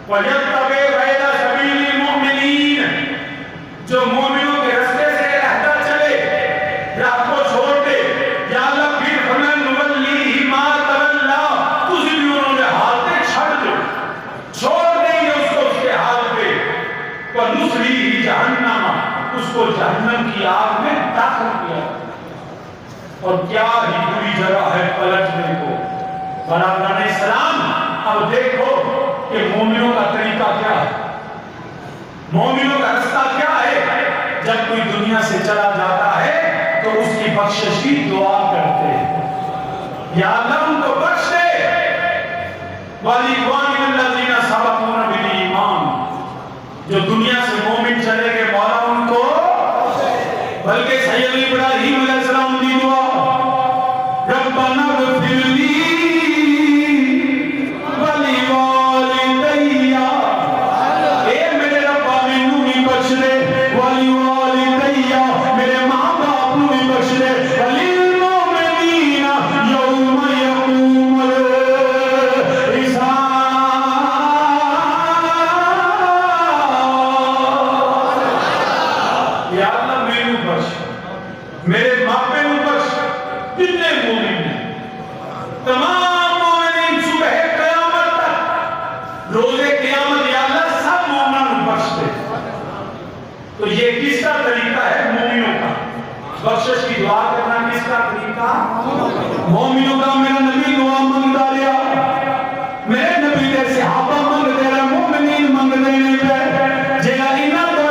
وَيَتَّبِعْ غَيْرَ سَبِيلِ الْمُؤْمِنِينَ، جو مومنوں کے راستے سے رہتا چلے، راہ کو چھوڑ دے، یا اللہ پھر فَنَنُوَلِّهِ مَا تَوَلَّىٰ، تجھے بھی انہوں نے ہاتھ پہ چھڑ دو، چھوڑ دیں گے اس کو اس کے ہاتھ پہ، وَنُصْلِهِ جَهَنَّمَ، اس کو جہنم کی آگ میں داخل کیا۔ اور کیا ہی بری جگہ ہے پلٹنے کو۔ برادران اسلام، اب دیکھو کہ مومنوں کا طریقہ کیا ہے، مومنوں کا رستہ کیا ہے۔ جب کوئی دنیا سے چلا جاتا ہے تو اس کی بخشش کی دعا کرتے ہیں، یا اللہ ان کو بخش دے، وَلِإِخْوَانِنَا الَّذِينَ سَبَقُونَا بِالْإِيمَانِ، جو دنیا سے مومن چلے گئے مولا ان کو، بلکہ سید ابراہیم علیہ السلام کی دعا، ربنا اغفر لی وَلِوَالِدَيَّ، اے میرے رب مینوں بھی بخش دے، وَلِوَالِدَيَّ، میرے ماں باپ نوں بھی بخش دے، وَلِلْمُؤْمِنِينَ يَوْمَ يَقُومُ الْحِسَابُ۔ یا اللہ مینوں بخش، میرے باپ نوں بخش، کتنے مومن ہیں، تمام مومنین صبح قیامت تک، روز قیامت یا اللہ سب مومنوں بخش دے۔ تو یہ کس کا طریقہ ہے؟ مومنوں کا بخشش کی دعا کرنا کس کا طریقہ؟ مومنوں کا۔ میرا نبی دعا مانگتا رہا، میرے نبی دے صحابہ مانگتے رہے، مومنین مانگتے نہیں پے، جیڑا انہاں تو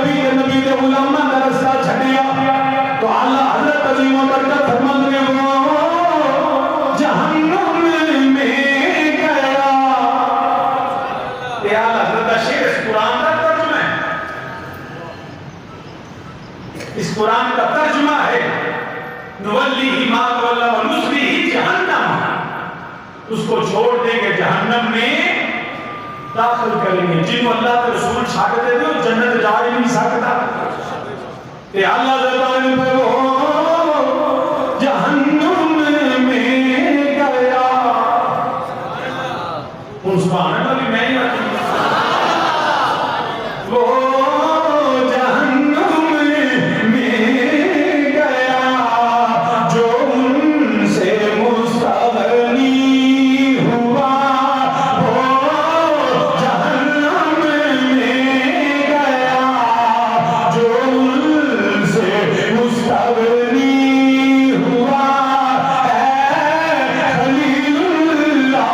لے نبی دے علماء دا رستہ چھڈیا تو اللہ حضرت عظیم و برکت فرماتے ہیں وہ جہنم میں گیا۔ یہ حضرت شیخ اس قرآن کا ترجمہ ہے، اس قرآن کا ترجمہ ہے، نُوَلِّهِ مَا تَوَلَّىٰ وَنُصْلِهِ جَهَنَّمَ، اس کو چھوڑ دیں گے جہنم میں داخل کریں گے۔ جن کو اللہ کے رسول چھاٹ دے دے جنت جا ہی نہیں سکتا، کہ اللہ تعالیٰ پہ وہ جہنم میں گیا۔ ان سبحان اللہ بھی میں ہی آتی وہ جہنم میں گیا جو ان سے مستغنی ہوا، وہ جہنم میں گیا جو ان سے مستغنی ہوا۔ اے خلیل اللہ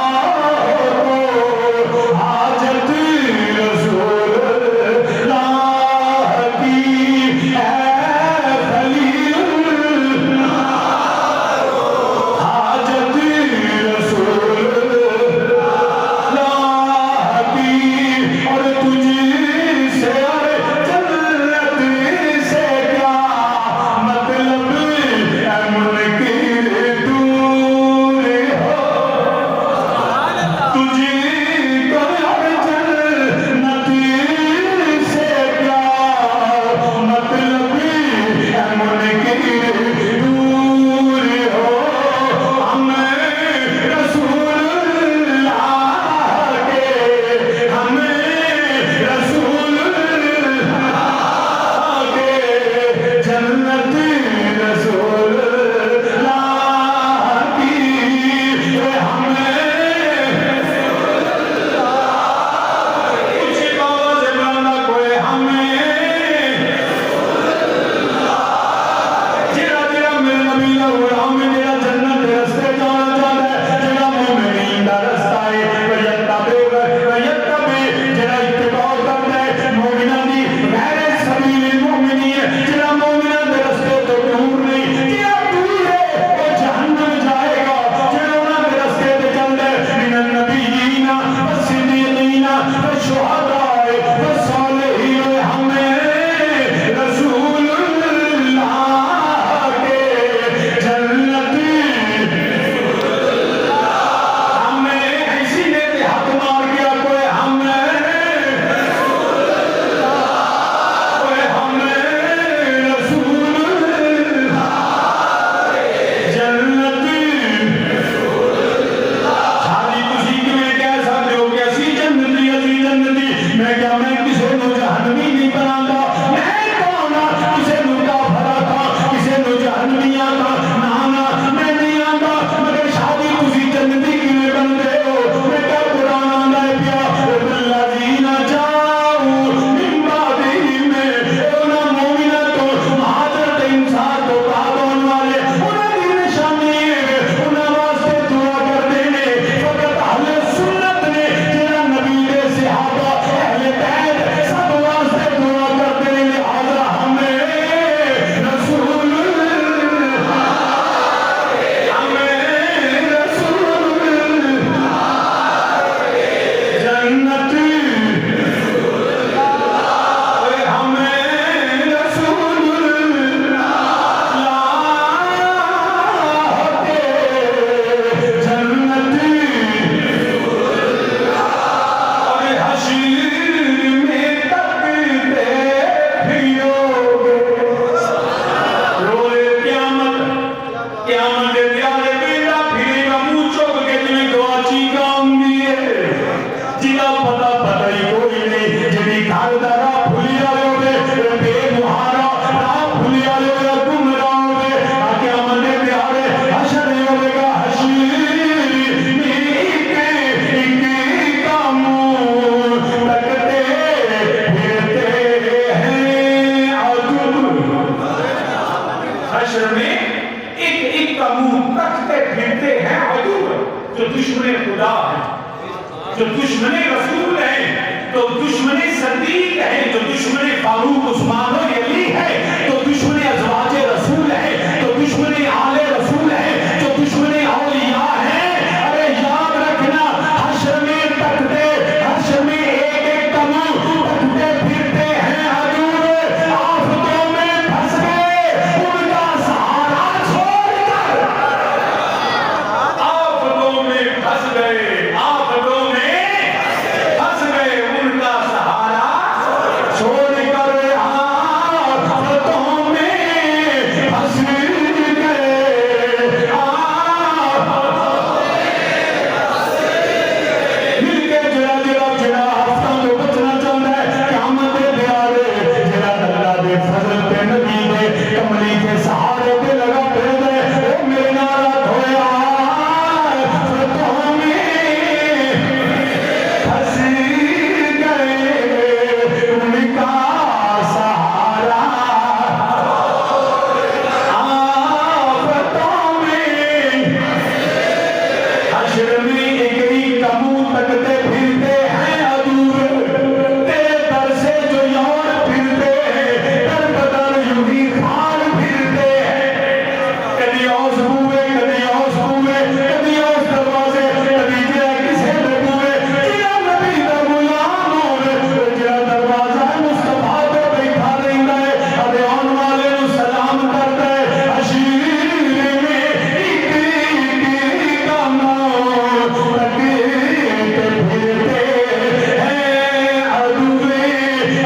حاجت جو دشمن رسول ہے تو دشمن صدیق ہے، جو دشمن فاروق عثمان و علی ہے تو دشمن ازواج رسول ہے، تو دشمن آل رسول ہے، جو دشمن اولیاء ہے۔ ارے یاد رکھنا حشر میں تکتے، حشر میں ایک ایک کماں تکتے پھرتے ہیں حضور، آفتوں میں پھنس گئے ان کا سہارا چھوڑ کر، آفتوں میں پھنس گئے، آفتوں میں پھنس گئے ان کا سہارا چھوڑ کر، آفتوں میں پھنس گئے، مل کے جڑا جڑا جڑا ہفتہ جو بچنا چاہتا ہے قیامت دے دیارے، جڑا اللہ دے فضل تے نبی دے کملی کے سہارے تے لگا پھر دے، او میرے نال ہویا آفتوں میں پھنس گئے ان کا سہارا، آفتوں میں حشر میں ایک ہی کموں تکتے پھرتے ہیں حضور، تیرے در سے جو یور پھرتے ہیں در بدر یوں ہی خال پھرتے ہیں، کدی اوس بوئے کدی اوس بوئے کدی اوس دروازے کدی جڑا کسے دے بوئے، جڑا نبی دا غلام ہوئے، جڑا دروازہ مصطفیٰ تے بیٹھا رہندا ہے، ادے آن والے نو سلام کردا ہے، حشیر میں ایک ایک کماں تکتے پھرتے ہیں حضور،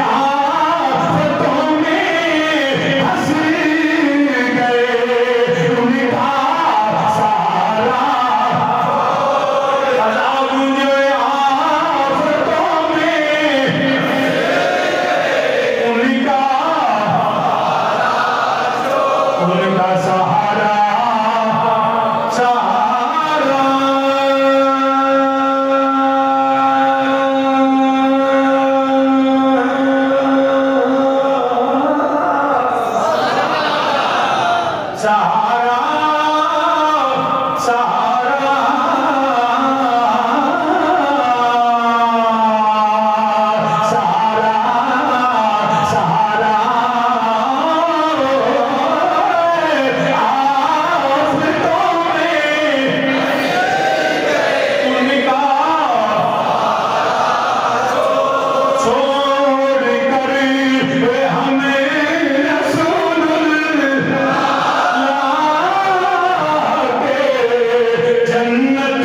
آفتوں میں پھنس گئے ان کا سہارا، عذاب جو آفتوں میں ان کا سہارا، سہارا سہارا سہارا سہارا آفتوں میں ان کا چھوڑ کر ہمیں رسول اللہ کے جنت،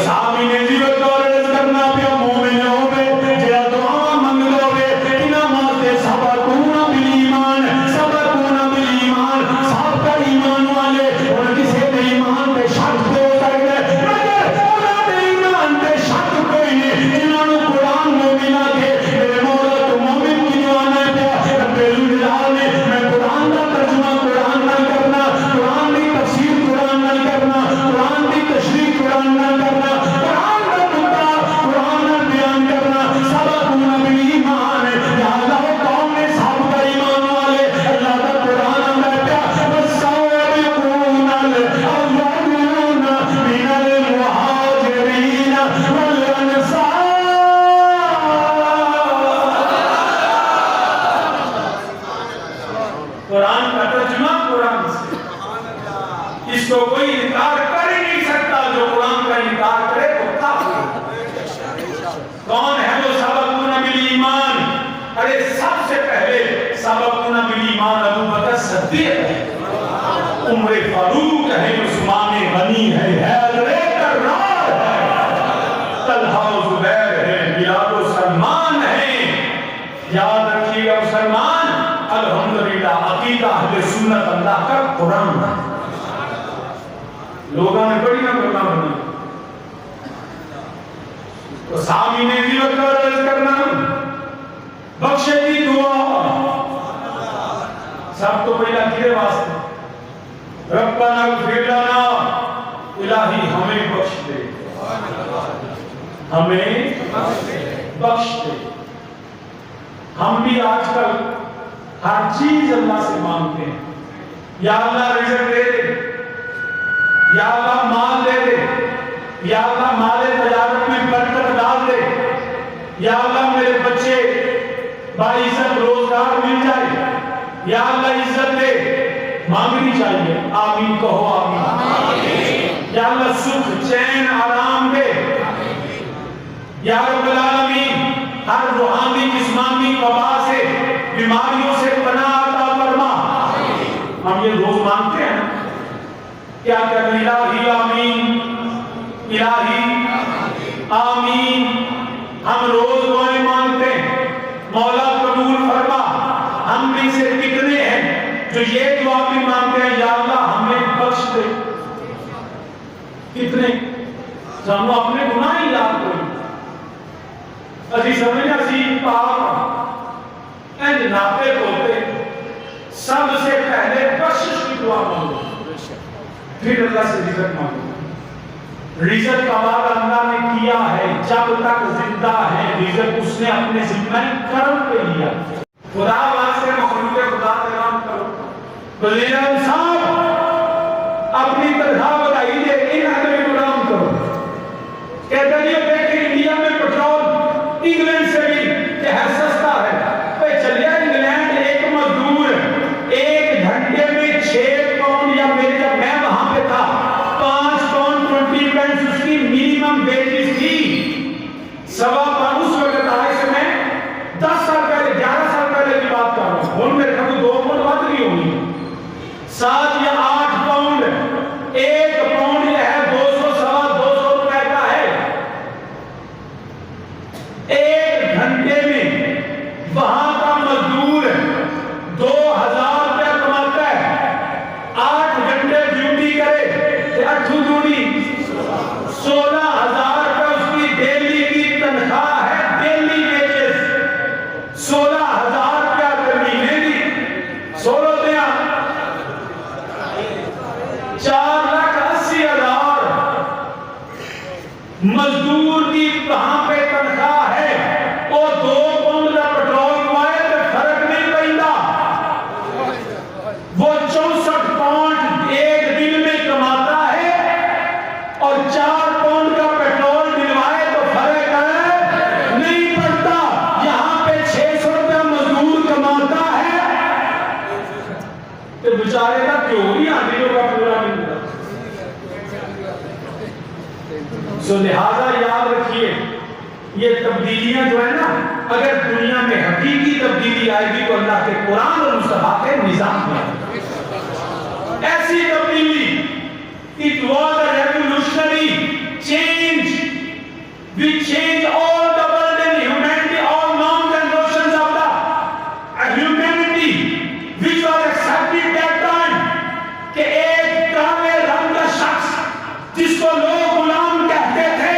صحابی نے جیوت اور عرض کرنا پیا مومنوں پہ جیا دعا منگ لو گے انعامات سبقون بالایمان، سبقون بالایمان، سب کا ایمان والے اور کسی دے ایمان پہ شک تو کر گئے، مگر انہاں دے ایمان پہ شک کوئی نہیں، جنہاں نو قرآن مومنہ کے میرے مولا تو مومن کی جو آنا پیا رب الجلال نے میں قرآن کا ترجمہ قرآن نہ کرنا، قرآن کی تفسیر قرآن نہ کرنا، قرآن کی تشریح قرآن نہ کرنا، قرآن کا مدعا قرآن نہ بیان کرنا، سبقون بالایمان، یا اللہ قوم نے سب کا ایمان والے اللہ کا قرآن ہمیں پیا، والسابقون الاولون من المہاجرین والانصار، قرآن کا ترجمہ قرآن سے، اس کو کوئی انکار کر ہی نہیں سکتا، جو قرآن کا انکار کرے تو کافر۔ کون ہے وہ سبقون بالایمان؟ ارے سب سے پہلے سبقون بالایمان ابو بکر صدیق ہے، عمر فاروق ہے، عثمان غنی ہے، حیدر کرار ہے، طلحہ و زبیر ہے، بلال و سلمان ہے۔ یاد رکھیے گا مسلمان، الحمدللہ عقیدہ اہل سنت اللہ کا قرآن ہے، لوگوں نے بڑی نہ کرنا بنی، تو صحابی نے جیوت اور عرض کرنا بخشے دی دعا، سب تو پہلا کیے واسطے ربنا اغفر لنا، الہی ہمیں بخش دے، ہمیں بخش دے۔ ہم بھی آج کل ہر چیز اللہ سے مانگتے ہیں، یا اللہ رزق دے دے، یا اللہ مال دے دے، یا اللہ مال تجارت میں برکت ڈال دے، یا اللہ میرے بچے باعزت روزگار مل جائے، یا اللہ عزت دے، مانگنی چاہیے، آمین کہو آمین۔ یا اللہ سکھ چین آرام دے، یا رب العالمین ہر روحانی جسمانی وبا سے بیماریوں سے پناہ عطا فرما۔ ہم یہ روز مانگتے ہیں کیا کہتے ہیں؟ الہی آمین، الہی آمین۔ ہم روز دعائیں مانگتے ہیں، مولا قبول فرما۔ ہم میں سے کتنے ہیں جو یہ دعا بھی مانگتے ہیں یا اللہ ہمیں بخش دے؟ کتنے؟ سانو اپنے گناہ ہی یاد کوئی اسی سمجھنا سی پاک اینج ناپے ہوتے سب سے پہلے بخشش کی دعا مانگو، پھر اللہ سے رزق مانگو۔ رزق کا وعدہ اللہ نے کیا ہے، جب تک زندہ ہے رزق اس نے اپنے ذمہ کرم پہ لیا۔ خدا واسطے مخلوق خدا احترام کرو۔ وزیر اعظم صاحب اپنی تنخواہ بتائیے، ان آدمی کو رام کرو۔ کہتے ہیں یہ دیکھیں انڈیا میں پیٹرول انگلینڈ سے بھی کہ ہے سستا ہے، پہ چلیا انگلینڈ ایک مزدور 1 گھنٹے میں 6 پاؤنڈ، یا میرے جب میں وہاں پہ تھا 5 پاؤنڈ 20 پینس اس کی منیمم ویجز تھی۔ سوا پاؤنڈ اس وقت آئے سے میں 10 سال پہلے 11 سال پہلے کی بات کر رہا ہوں، ان میرے خود 2 پاؤنڈ بات نہیں ہوگی، 7 یا 8 پاؤنڈ، 1 پاؤنڈ یہ ہے 200 سوا 200 روپے کا ہے۔ 1 گھنٹے میں وہاں کا مزدور 2000 روپے کماتا ہے، 8 گھنٹے ڈیوٹی کرے 8 دوڑی 16,000 روپے اس کی ڈیلی کی تنخواہ ہے، ڈیلی ویجز 16,000 روپے پر مہینے کی 16 دیا 4,80,000 مزدور کی کہاں پہ تنخواہ ہے، وہ 2 پاؤنڈ کا پیٹرول پائے تو فرق نہیں پڑتا، وہ 64 پاؤنڈ ایک دن میں کماتا ہے اور 4 پاؤنڈ کا پیٹرول ڈلوائے تو فرق ہے نہیں پڑتا۔ یہاں پہ 600 روپے مزدور کماتا ہے تو بیچارے کا کیوں نہیں آدمیوں کا پورا نہیں ہوتا۔ سو لہذا یاد رکھیے یہ تبدیلیاں جو ہے نا، اگر دنیا میں حقیقی تبدیلی آئے گی تو اللہ کے قرآن اور مصطفیٰ کے نظام میں آئے گی۔ ایسی تبدیلی it was a revolutionary change which changed all the world and humanity, all norms and notions of the humanity which was accepted that time کہ ایک کالے رنگ کا شخص جس کو لوگ غلام کہتے تھے،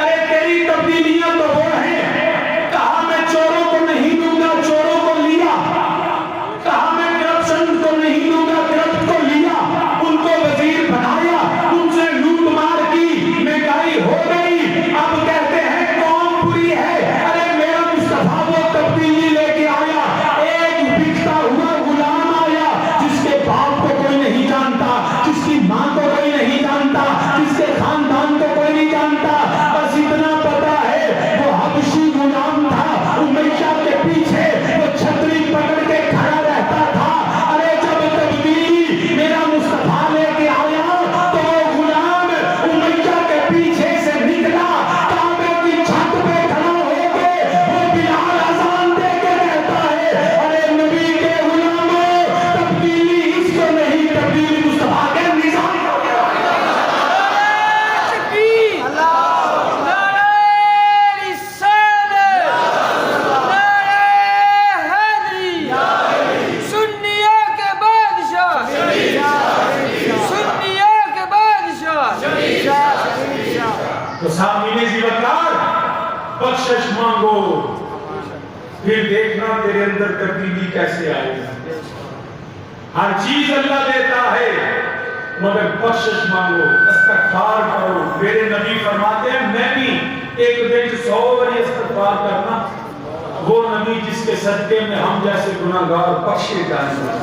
ارے تیری تبدیلیاں تو وہ ہیں، کہا میں چوروں کو نہیں دوں گا، چوروں کو لیا، کہا میں کرپشن کو نہیں دوں گا، کرپٹ کو لیا، ان کو وزیر بنایا، ان سے لوٹ مار کی، مہنگائی ہو گئی، اب کہتے ہیں قوم بری ہے، ارے میرا مصطفیٰ وہ تبدیلی لے کے آیا، ایک بکتا ہوا غلام آیا جس کے باپ کو کوئی نہیں جانتا، جس کی ماں کو کوئی نہیں جانتا، جس کے خاندان کو کوئی نہیں جانتا، بس اتنا پتا ہے وہ حبشی غلام تھا، امیہ کے پیچھے وہ چھتری پکڑ کے کھڑا رہتا تھا۔ ارے جب تبدیلی میرا مصطفیٰ لے کے آیا تو وہ غلام امیہ کے پیچھے سے نکلا، کعبے کی چھت پہ کھڑا ہو کے وہ بلال اذان دے کے کہتا ہے، ارے نبی کے غلاموں تبدیلی اس کو نہیں، تبدیلی مصطفیٰ کے نظام کو۔ تو سامنے زیوکار بخشش مانگو، پھر دیکھنا تیرے اندر تبدیلی کیسے آئے گی۔ ہر چیز اللہ دیتا ہے مگر بخشش مانگو، استغفار کرو۔ میرے نبی فرماتے ہیں میں بھی ایک دن 100 بار استغفار کرنا، وہ نبی جس کے صدقے میں ہم جیسے گناہگار بخشے جائیں گے،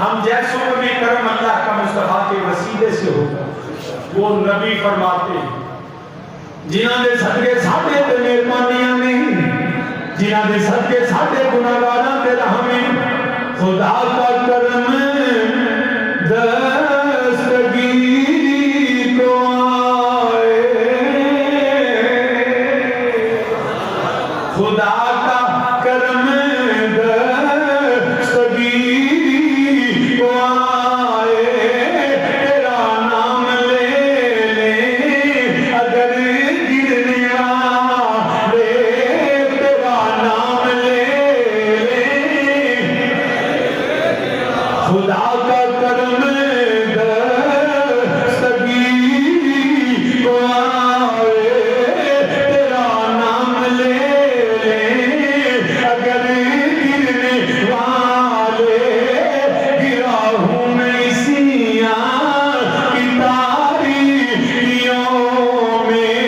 ہم جیسوں کو بھی کرم اللہ کا مصطفیٰ کے وسیلے سے ہوگا۔ وہ نبی فرماتے ہیں جنہاں دے صدقے ساڈے تے مہربانیاں نے، جنہاں دے صدقے ساڈے گناہگاراں تے رحم ہے، خدا کا کرم دستگیر کو آئے، خدا کا کرم دستگیر کو آئے، تیرا نام لے لیں اگر گرنے والے، تیرا نام لے لیں، خدا کا کرم دستگیر کو آئے، تیرا نام لے لیں اگر گرنے والے، گرا ہوں میں سیاہ کی تاریکیوں میں،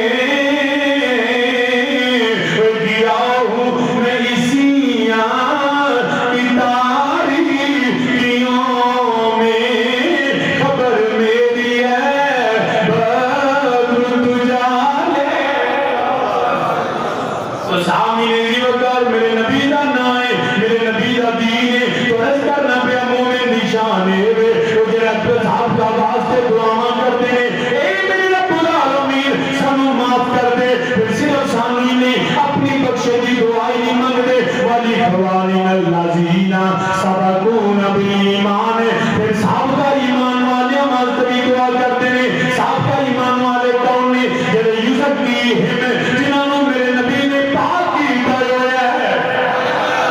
گرا ہوں میں سیاہ کی تاریکیوں میں، خبر میری ہے بدر تجھالے، تو سامنے نہیں وکر میرے نبی دا نائے، میرے نبی دا دینے، تو اس کرنا پہ مومن نشانے وے، تو جنہا صاحب کا واسطے دعاواں کرتے ہیں، اے میرے رب العالمین سانو معاف کر دے، پھر صرف سانی نے اپنی بخشے دی دعائی نہیں مانگ دے، والی خوالین اللذین سبقون بالایمان، پھر صاحب کا ایمان والے مالتوی دعا کرتے ہیں، صاحب کا ایمان والے کون نے، جنہا یزکیہم، جنہوں میرے نبی نے پاک کی دعوی ہے،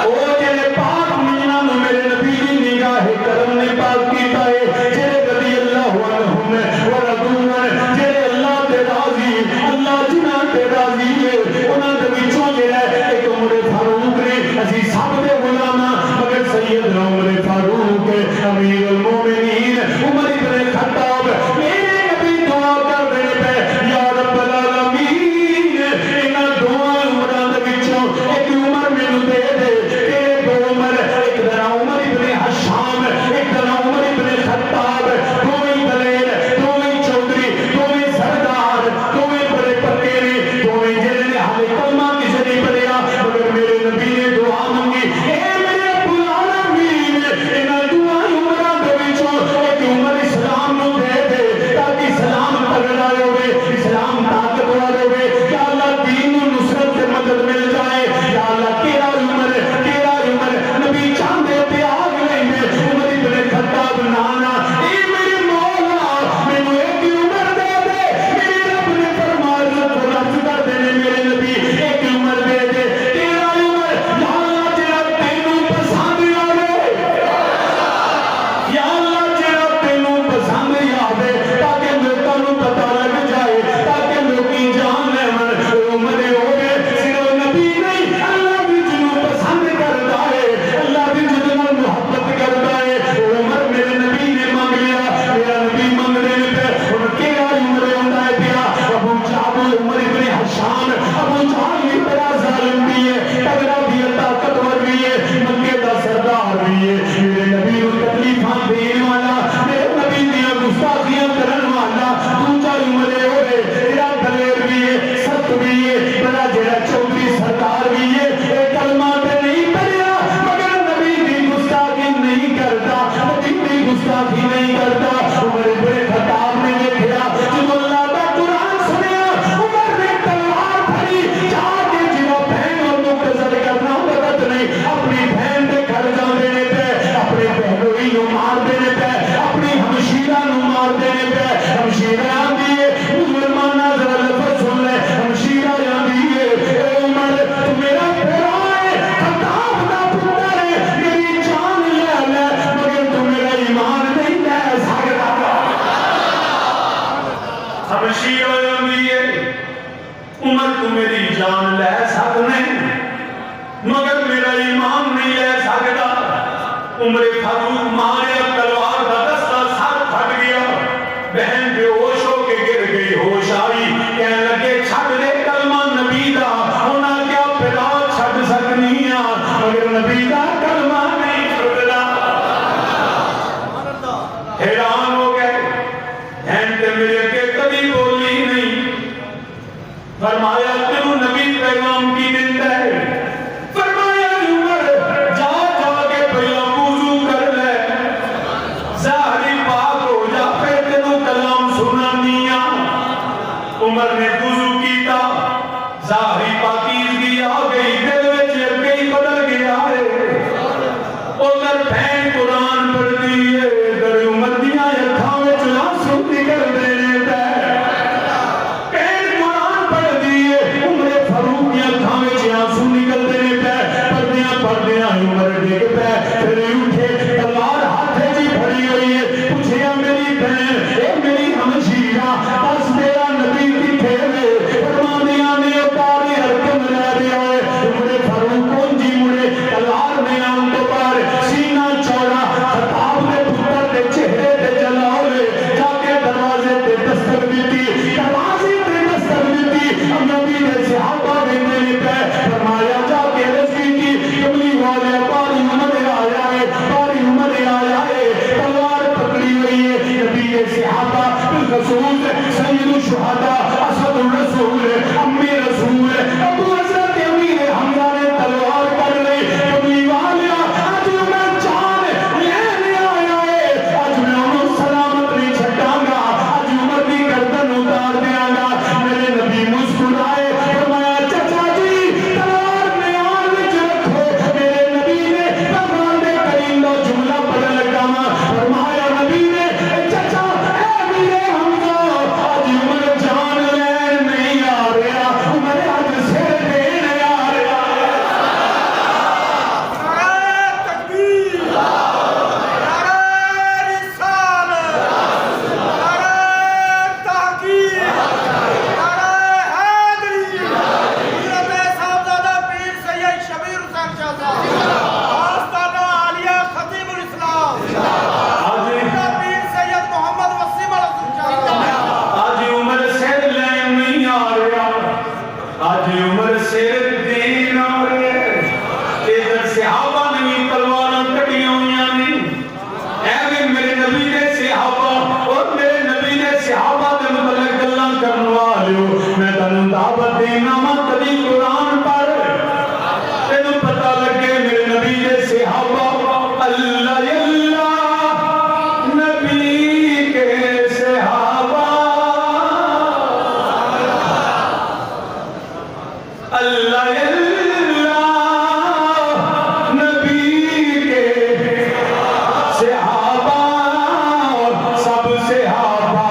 او جنہے پاک جنہوں میرے نبی نے نگاہ کرم نے پاک کی دعوی، جنہے رضی اللہ عنہم ورضون، جنہے اللہ تے راضی، اللہ جنہ تے راضی ہے، انہاں دے وچوں جڑا ایک عمر فاروق نے، اسی سب دے غلاماں مگر سیدنا عمر فاروق امیر المومنین عمر بن خطاب میرے نبی دعا کر دے پہ یا رب العالمین انہاں دعا عمراں دے وچوں ایک عمر مینوں دے دے، تیرے دو عمر، ایک طرح عمر ابن حشام، ایک طرح عمر ابن خطاب، دوویں دلیر، دوویں چودھری، دوویں سردار، دوویں بڑے پکے نے، دوویں جنہاں نے حال کلمہ کسی نہیں پڑھیا، مگر میرے نبی نے دعا مانگی، اے میرے رب العالمین انہاں دعا عمراں دے وچوں ایک عمر اسلام نو دے دے، تاکہ اسلام تگڑا ہوئے، اسلام طاقتور ہوئے، یا اللہ دین و نصرت سے مدد مل جائے، یا اللہ تیرا عمر نبی چاندے پہ آگ لیں عمر ابن خطاب نانا، اے میرے مولا میں نے ایک عمر دے دے، میرے رب نے فرمایا تو رفض کر دینے میرے نبی ایک عمر دے دے، تیرا عمر یا اللہ تیرا تینوں پسند آوے، یا اللہ تیرا تینوں پسند آوے، تاکہ لوگوں کو پتہ لگ جائے، تاکہ لوگی جان لے من عمر ہوئے، صرف نبی نہیں اللہ بھی جنہوں پسند کرتا ہے، اللہ بھی جنہوں محبت کرتا ہے، عمر میرے نبی نے مانگ لیا، میرا نبی مانگ لینے پہ ان کے عمر ہوتا ہے پیا، ابو جہل عمر ابن حشام، ابو جہل کی طرح ظالم بھی ہے، تگڑا بھی ہے، طاقتور بھی ہے، مکے کا سردار بھی ہے، میرے نبی کو تکلیفاں دین والا، میرے نبی دیا گستاخیاں کرن والا، دوجا عمر ہوئے، تیرا دلیر بھی ہے، سخت بھی ہے، بڑا جڑا چودھری سردار بھی ہے، اے کلمہ پہ نہیں پڑھیا، مگر نبی دی گستاخی نہیں کرتا، نبی دی گستاخی نہیں کرتا، عمر ابن خطاب نے دیکھا جب اللہ کا قرآن سنیا، عمر نے تلوار پھڑی، جا کے جنہوں بہن اور مقتصد کرنا وقت نہیں، اپنی بہن دے گھر جان دینے پہ، اپنے بہنوئی نو مار دینے پہ، اپنی ہمشیرہ نو مار دینے پہ، ہمشیرہ آن دیئے، مسلمانہ ذرا لفظ سن لے، ہمشیرہ آن دیئے، اے عمر تو میرا پیرا ہے، خطاب دا پتر ہے، میری جان لے لے، مگر تو میرا ایمان نہیں لے سکتا، ہمشیرہ آن دیئے، عمر تو میری جان لے سکنے، مگر میرا ایمان نہیں لے سکتا، عمر فاروق مارے تلوار کا دستہ سر پھٹ گیا، بہن بے ہوش ہو کے گر گئی، ہوش آئی کہنے لگے چھٹ دے کلمہ نبی دا، ہونا کیا پھلا چھٹ سکنی مگر نبی دا کلمہ نہیں چھٹنا، حیران ہو گئے، بہن تے میرے کے کبھی عمر نے وضو کیتا ظاہری پاکیزگی آ گئی دل وچ یقین بدل گیا ہے عمر بہن قرآن پڑھدی ہے در عمر دیاں اکھاں وچ آنسو نکل دے پے بہن قرآن پڑھدی ہے عمر فاروق دیاں اکھاں وچ آنسو نکل دے پے پڑھدیاں پڑھدیاں عمر ڈگ پے پھر اٹھے تلوار ہاتھ وچ پھڑی ہوئی ہے پوچھیا میری بہن اے میری ہمشیرہ بس میرا نبی کتھے وے فرماندیاں نے اتاری حرکم رہ رہا ہے عمر فاروق کون جی مڑے تلوار میں آن تو پار سینہ چوڑا خطاب نے پتر دے چہرے دے جلاؤے جا کے دروازے تے دستک دیتی دروازے تے دستک دیتی نبی نے صحابہ نے میرے پہ فرمایا جا کے رسی کی کملی والے باری عمر آیا ہے باری عمر آیا ہے تلوار پکڑی ہوئی ہے نبی صحابہ بالخصوص سید الشہداء اسد الرسول امی رسول ابو حضرت امیر حمزہ نے تلوار کر لی کملی والے آج میں جان لینے آیا ہے آج میں انہوں سلامت نہیں چھٹاں گا آج عمر کی گردن اتار دیا گا میرے نبی مسکرائے فرمایا چچا جی تلوار میں آن وچ رکھو میرے نبی نے پیغام کریم دا جملہ پڑھن لگا فرمایا نبی نے چچا اے میرے حمزہ آج عمر جان لین نہیں آ رہا عمر آج سر دینے آ رہا نعرہ تکبیر نعرہ رسالت نعرہ تحقیق نعرہ حیدری حضرت صاحبزادہ پیر سید شبیر حسین شاہ صاحب آستانہ عالیہ خطیب الاسلام حضرت پیر سید محمد وسیم الحسن شاہ صاحب آج عمر سر لین نہیں آ رہا آج عمر سر دین آ رہا ادھر صحابہ نے بھی تلواراں کٹیاں ہوئیاں نہیں اے میرے نبی نے صحابہ اور میرے نبی نے صحابہ دے متعلق گلاں کرن والو میں تانوں دعوت دینا وا کبھی قرآن پڑھ تینوں پتہ لگے میرے نبی نے صحابہ اللہ اللہ نبی کے صحابہ اللہ اللہ نبی کے صحابہ سب صحابہ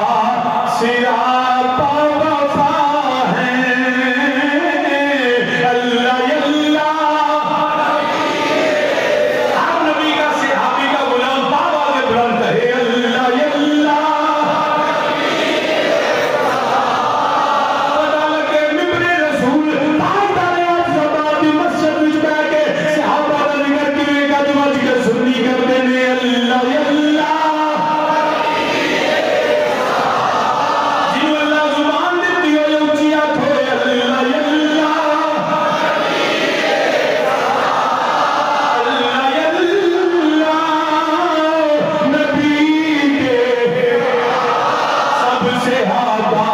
صحابہ وفا ہیں اللہ اللہ ہر نبی کا صحابی کا غلام بابا سے بلند ہے اللہ اللہ پتہ لگے ممبر رسول تاجدار عظمت دی مسجد وچ بیٹھ کے صحابہ دا ذکر کیویں کلمہ ذکر سنی کردے نے اللہ اللہ جنوں اللہ زبان دتی ہوئے اونچی آکھو اللہ اللہ اللہ اللہ نبی کے سب صحابہ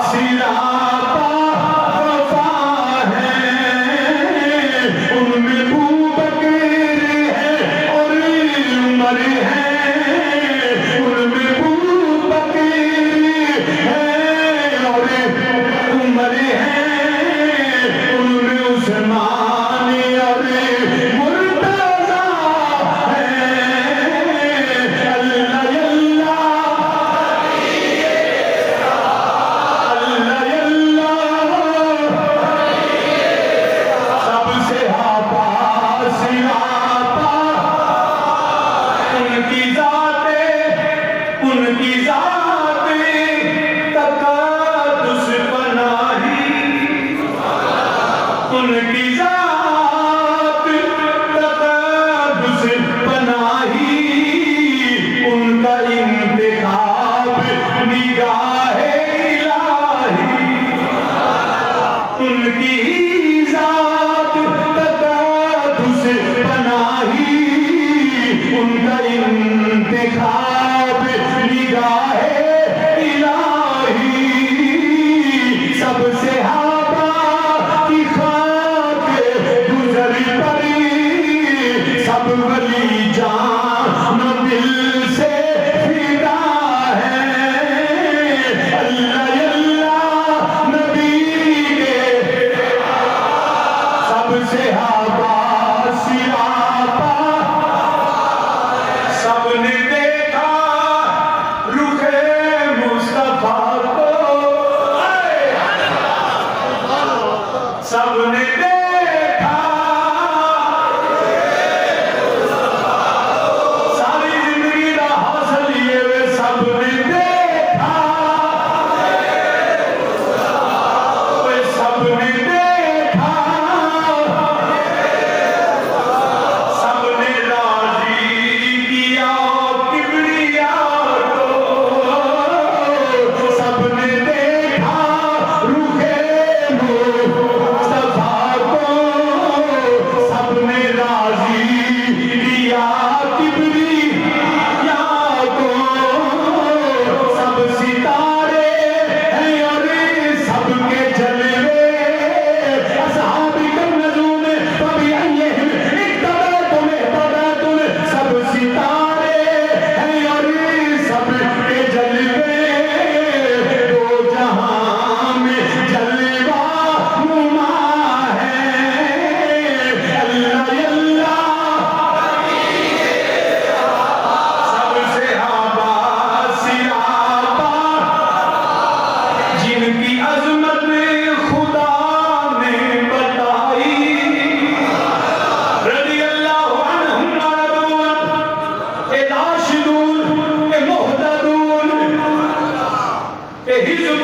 صحابہ وفا ہیں ان میں ابو بکر ہے اور عمر ہے ان میں ابو بکر ہے اور عمر ہے ان میں عثمان اور مرتضیٰ ہے اللہ اللہ اللہ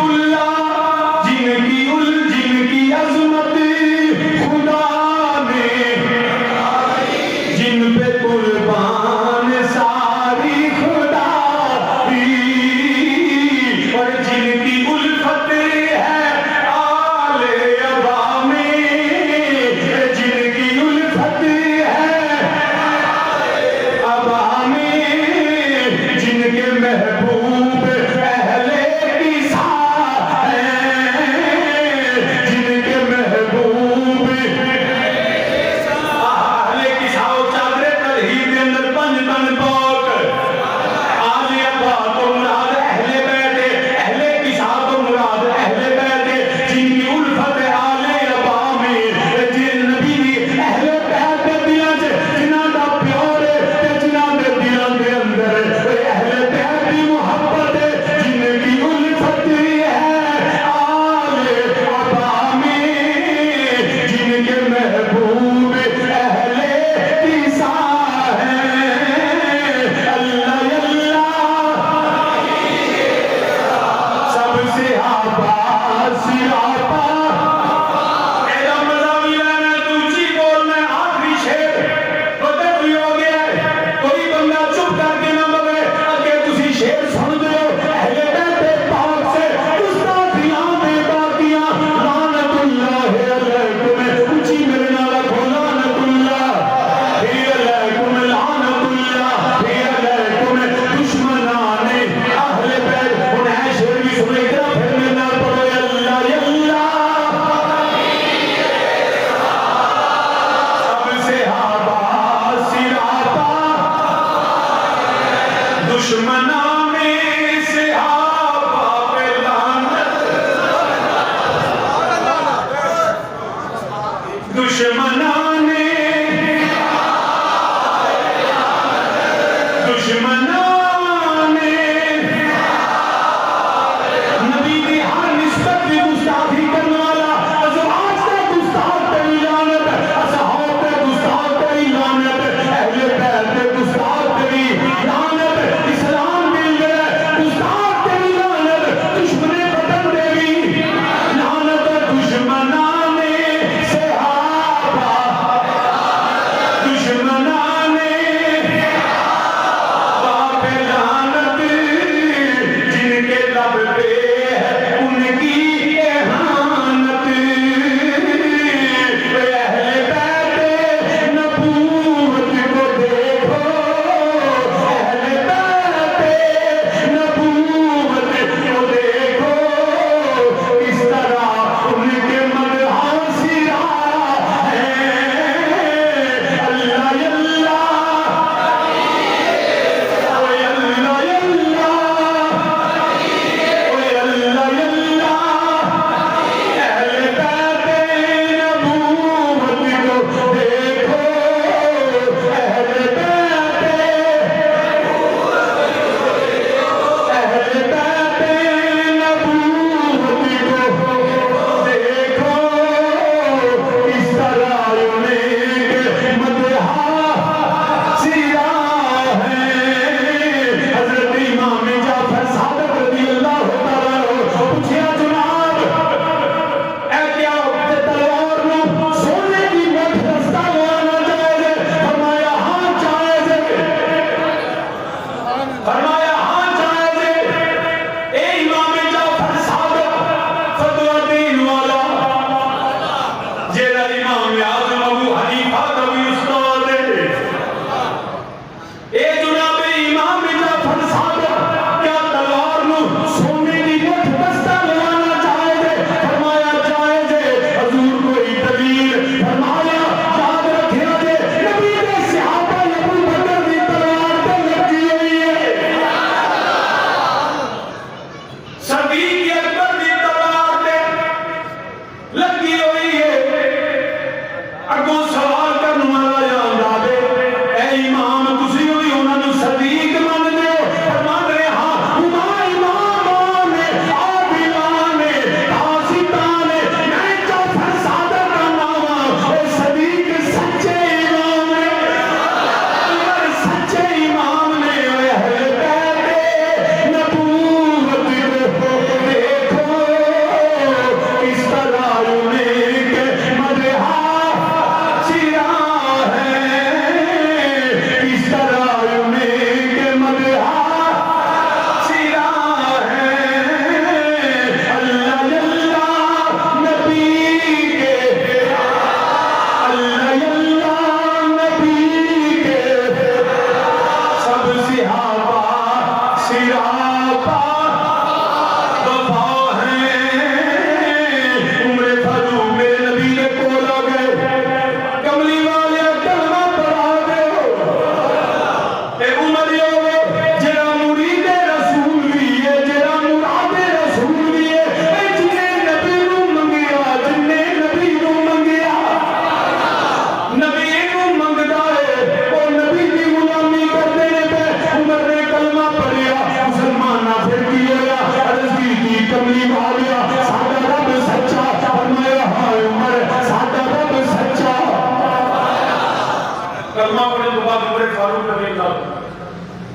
اللہ جن کی عظمت خدا نے جن پہ قربان ساری خدا اور جن کی الفت ہے آل ابا میں جن کی الفت ہے ابا میں جن کے محبوب اہل کسا ہیں جن کے محبوب اہل کسا و چادرے تلہی کے اندر پنج تن پاک آل ابا تو مراد اہل بیت اہل کسا تو مراد اہل بیت جن کی الفت آل ابا میں جن نبی دی اہل بیت دے دلاں چ جنہاں دا پیار ہے تے جنہاں دے دلاں دے اندر اہل بیت دی محبت ہے جن کی الفت ہے آل ابا میں جن کے محبوب اہل کسا ہیں اللہ سب سے عباس آپا میرا مزہ بھی لینا ہے تو اچھی بولنا ہے آخری شیر وقت بھی ہو گیا ہے کوئی بندہ چپ کر کے نہ بگے اگر تسی شیر سن دے ہو اہل بیت پاک سے گستاخیاں بے باقیاں لعنت اللہ علیکم اچھی میرے نال رکھو لعنت اللہ ہی علیکم لعنت اللہ ہی علیکم دشمنان اہل بیت انہیں شیر بھی سنے اتنا پھر میرے نال پڑھو اللہ اللہ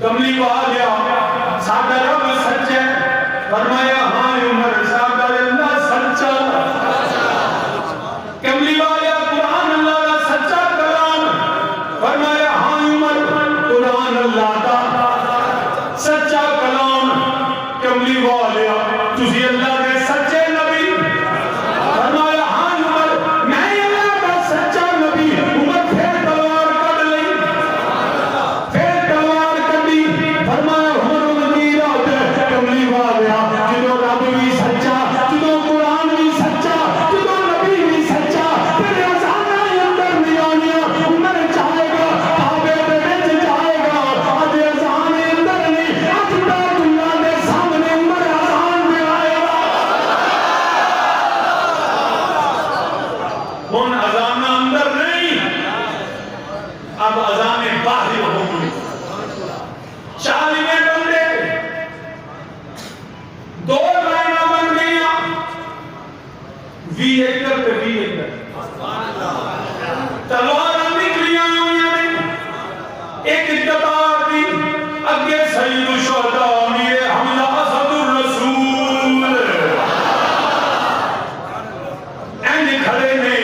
کملی والیا ساڈا رب سچا ہے فرمایا ہاں عمر ساڈا اللہ سچا کملی والیا قرآن اللہ کا سچا کلام فرمایا ہاں عمر قرآن اللہ کا سچا کلام کملی والیا تسی اللہ دے سچے نبی فرمایا ہاں عمر میں اللہ کا سچا نبی عمر پھر تلوار کر لئی پھر تلوار کڈی فرمایا عمر دی رات کملی والیا جدوں رب بھی سچا جدوں قرآن بھی سچا جدوں نبی بھی سچا تیرے ازاناں اندر نہیں آنیاں عمر چاہے گا کعبے دے وچ جائے گا اج ازان اندر نہیں اج بیت اللہ دے سامنے عمر ازان دلائے گا ہن ازان اندر نہیں اب ازان باہر ہو گئی 40 بندے دو لائناں بن گئیاں 20 ایکڑ تے 20 ایکڑ تلواراں نکلیاں ہوئیاں نے ایک قطار دی اگے سید الشہداء امیر حمزہ اسد الرسول اینج کھڑے نے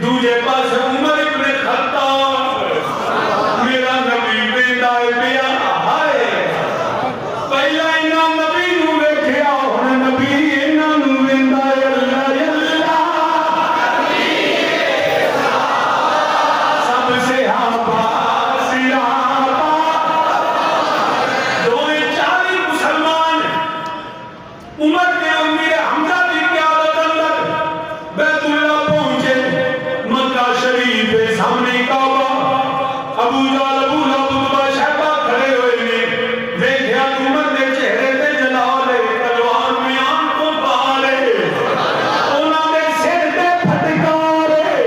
دوجے پاس عمر ابن خطاب میرا نبی ویندا ہے پیا ہائے پہلا انہاں نبی نو ویکھیا ہن نبی انہاں نو ویندا ہے اللہ اللہ سب سے دوئے 40 مسلمان عمر کے امیر حمزہ کی قیادت اندر بیت اللہ پہنچے مکہ شریف کے سامنے کعبہ ابو جہل ابو لہب اتبا شیبہ کھڑے ہوئے نے دیکھیا عمر کے چہرے تے جلال ہے تلوار میں آنکھوں بال ہے انہاں دے سر تے پھٹکار ہے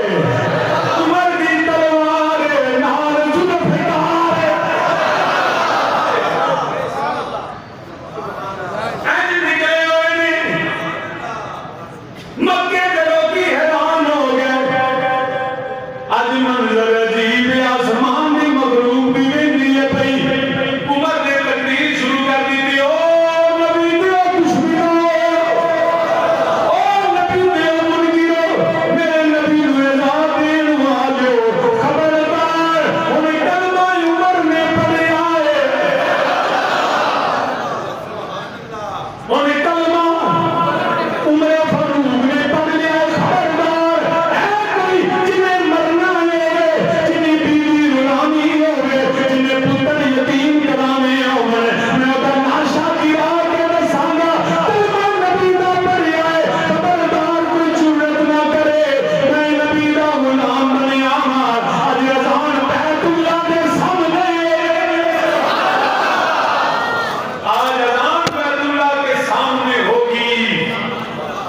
عمر دی تلوار ہے نال ذوالفقار ہے اینج نکلے ہوئے نے مکے دے لوگی حیران ہو گئے اج منظر عجیب ہے آسمان دی مغروب بھی ویندی ہے پئی عمر نے تقریر شروع کر دی تھی او نبی دے دشمنو او نبی دے منکرو میرے نبی نو عذاب دین والو خبردار ہن کلمہ عمر نے پڑھیا ہے ہن کلمہ عمر فاروق نے پڑھ لیا خبردار ہے کوئی جنہیں مرنا ہے جنہیں بیوی رلانی ہے جنہیں پتر یتیم کرانے عمر میں اگر ناشا گرا کے دسانا کلمہ نبی دا پڑھیا ہے خبردار کوئی جرت نہ کرے میں نبی دا غلام بنیا ہاں اج اذان بیت اللہ دے سامنے آج اذان بیت اللہ کے سامنے ہوگی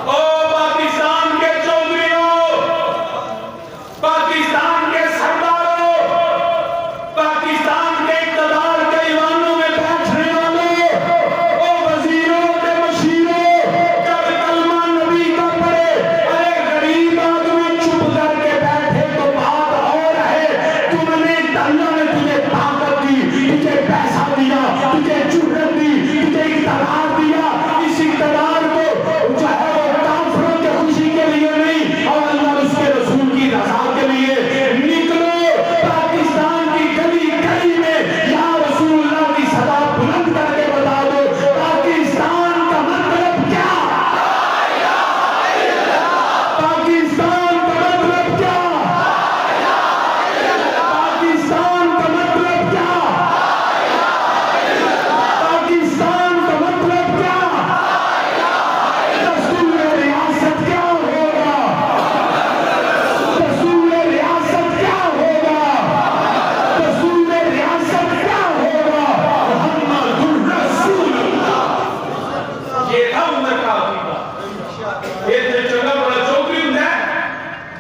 او پاکستان کے چودھریوں پاکستان کے سرداروں پاکستان کے اقتدار کے ایوانوں میں بیٹھنے والوں او وزیروں کے مشیروں جب کلمہ نبی کا پڑھے ارے غریب آدمی چپ کر کے بیٹھے تو بات اور ہے تم نے اللہ نے تجھے طاقت دی تجھے پیسہ دیا تجھے جرت دی تجھے اقتدار دیا اس اقتدار کو جو ہے وہ کافروں کے خوشی کے لیے نہیں اور اللہ اس کے رسول کی رضا کے لیے نکلو پاکستان کی گلی گلی میں یا رسول اللہ کی صدا بلند کر کے بتا دو پاکستان کا مطلب کیا پاکستان کا مطلب کیا پاکستان کا مطلب کیا پاکستان کا مطلب کیا دستور ریاست کیا ہوگا دستور ریاست کیا ہوگا دستور ریاست کیا ہوگا محمد الرسول یہ تھا عمر کا عقیدہ یہ تے چنگا بڑا چوکری ہوندا ہے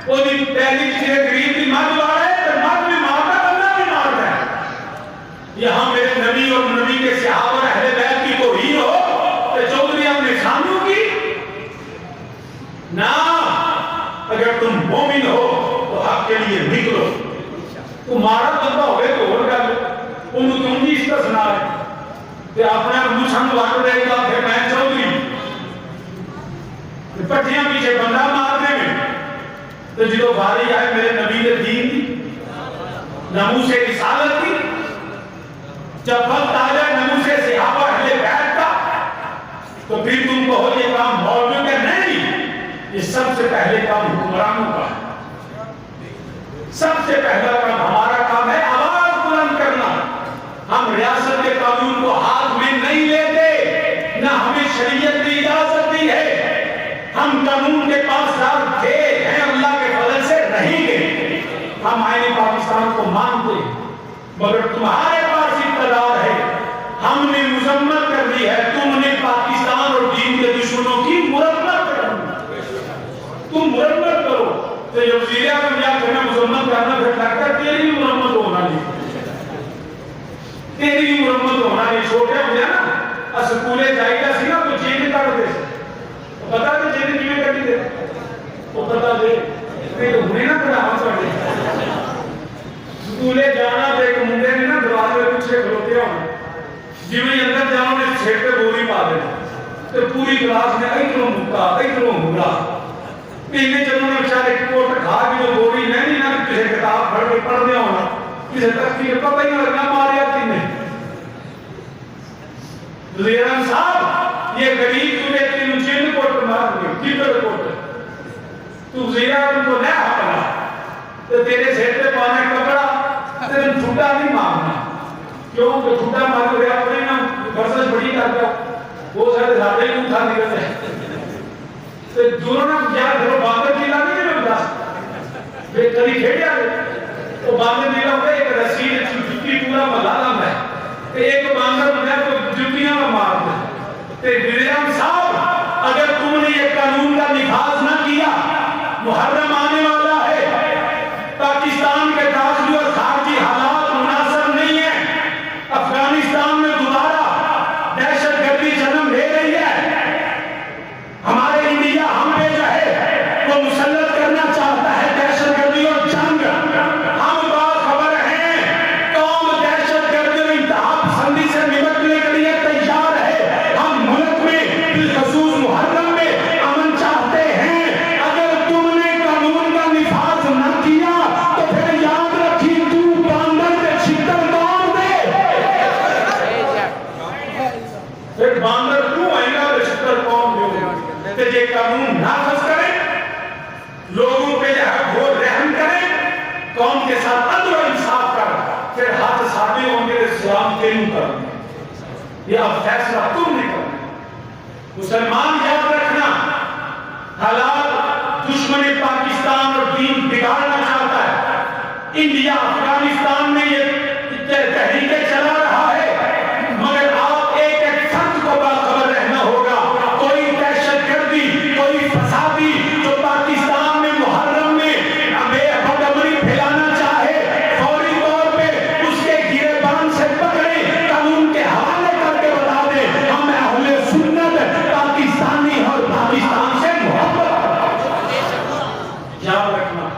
وہ دی پہلی چیز غریب دی مت وارا ہے تے مت بھی مارتا بندہ بھی مارتا ہے یہاں میرے نبی اور نبی کے صحابہ اور اہل بیت کی توہین ہو تے چودھری اپنے خانوں کی نہ اگر تم مومن ہو تو حق کے لیے نکلو تمہارا بندہ ہوئے تو اور گل انہوں تم نہیں دسنا ہے کہ اپنے مچھن وٹ دے گا پھر میں چودھری پٹھیاں پیچھے بندہ مارنے میں تو جدو باری آئے میرے نبی دے دین دی ناموس رسالت کی جب وقت آ جائے ناموس صحابہ اہل بیت کا تو پھر تم کہو یہ کام مولویوں کا نہیں یہ سب سے پہلے کام حکمرانوں کا ہے سب سے پہلا کام ہمارا کام ہے آواز بلند کرنا ہم ریاست کے قانون کو ہاتھ میں نہیں لیتے نہ ہمیں شریعت کی اجازت دی ہے ہم قانون کے پاس دار تھے ہیں اللہ کے فضل سے نہیں گئے ہم آئین پاکستان کو مانتے مگر تمہارے پاس اقتدار ہے ہم نے مذمت کر دی ہے تم نے پاکستان اور دین کے دشمنوں کی مرمت کرنی تم مرمت کرو تو جب وزیر اعظم یا تمہیں مذمت کرنا پھر لگتا ہے تیری مرمت ہونا نہیں تیری مرمت ہونا نہیں چھوٹے ہو جائے نا اسکولے جائے گا سی نا تو جیب کر دے پتا کہ جیب کیوں کر دے وہ پتا دے کہ انہیں نہ پڑھا ہم پڑھے سکولے جانا تو ایک منڈے نے نا دروازے پیچھے کھلوتے ہونا جی میں اندر جاؤں نے چھیڑ پہ بوری پا دے تو پوری کلاس میں اتنوں مکہ اتنوں ہورا پینے جنہوں نے بچارے کوٹ کھا کے جو بوری نہیں نہ کسی کتاب پڑھ کے پڑھنے ہونا کسی تختی کے پتہ ہی نہ لگنا ماریا تھی نے وزیر اعظم صاحب یہ غریب تمہیں تین جن کوٹ مار دے کدھر کوٹ تو وزیر اعظم کو نہ ہٹا تو تیرے سر پہ پانا کپڑا تیرے چھوٹا نہیں مارنا کیوں کہ چھوٹا مار کے اپنے نا برسش بڑی کرتا وہ سارے زیادہ ہی اٹھا نکل جائے تو دونوں نے کیا گھروں باندر کھیلا نہیں جب دس پھر کبھی کھیڑیا وہ باندر کھیلا ہوگا ایک رسی جتی پورا ملالا میں ایک باندر ہوگا تو جتیاں میں مار دے وزیر اعظم صاحب اگر تم نے یہ قانون کا نفاذ نہ کیا محرم آنے والا ہے پاکستان کے داخلی اور خارجی حالات مناسب نہیں ہیں افغانستان میں دوبارہ دہشت گردی جنم لے رہی ہے ہمارے انڈیا ہم پہ جو ہے وہ مسلط کرنا چاہتا ہے دہشت گردی اور جنگ ہم باخبر ہیں قوم دہشت گردی اور انتہا پسندی سے نمٹنے کے لیے تیار ہے ہم ملک میں بالخصوص محرم میں امن چاہتے ہیں اگر تم نے قانون کا نفاذ نہ کیا تو پھر یاد رکھی تو باندر کے چھتر توڑ دے پھر باندر کیوں آئے گا چھتر توڑ دے کہ یہ قانون نافذ کریں لوگوں پہ جو ہے وہ رحم کریں قوم کے ساتھ عدل و انصاف کر پھر ہاتھ ساتھی ہوں گے اسلام کیوں کریں یہ اب فیصلہ تم نے کرنا مسلمان یاد رکھنا حالات دشمن پاکستان اور دین بگاڑنا چاہتا ہے انڈیا افغانستان میں یہ تحریکیں چلا رہا ہے مگر آپ ایک ایک فرد کو باخبر رہنا ہوگا کوئی دہشت گردی کوئی فسادی جو پاکستان میں محرم میں بے بدامنی پھیلانا چاہے فوری طور پہ اس کے گریبان سے پکڑیں قانون کے حوالے کر کے بتا دیں ہم اہل سنت پاکستانی اور پاکستان سے محبت یاد رکھنا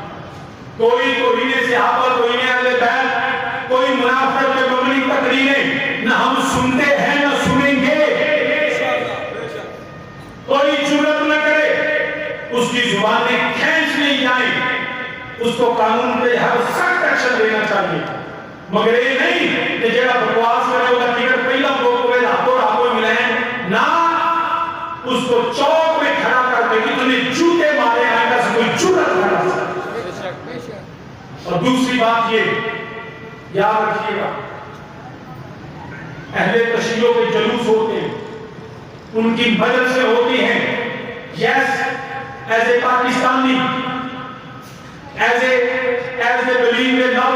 کوئی توہین صحابہ توہین اہل بیت کوئی منافقت پہ مبنی تقریریں نہ ہم سنتے ہیں نہ سنیں گے کوئی جرأت نہ کرے اس کی زبانیں کھینچ نہیں جائیں اس کو قانون پہ ہر سخت ایکشن لینا چاہیے مگر یہ نہیں کہ جڑا بکواس کرے ہوگا ٹکٹ پہلا لوگ کو ہاتھوں ہاتھوں ملیں نہ اس کو چوک میں کھڑا کر کے اتنے جوتے مارے آئے گا سے کوئی جرأت نہ کر سکتا اور دوسری بات یہ یاد رکھیے گا اہل تشیعوں کے جلوس ہوتے ہیں ان کی مدد سے ہوتی ہیں yes as a Pakistani as a بلیو اے لو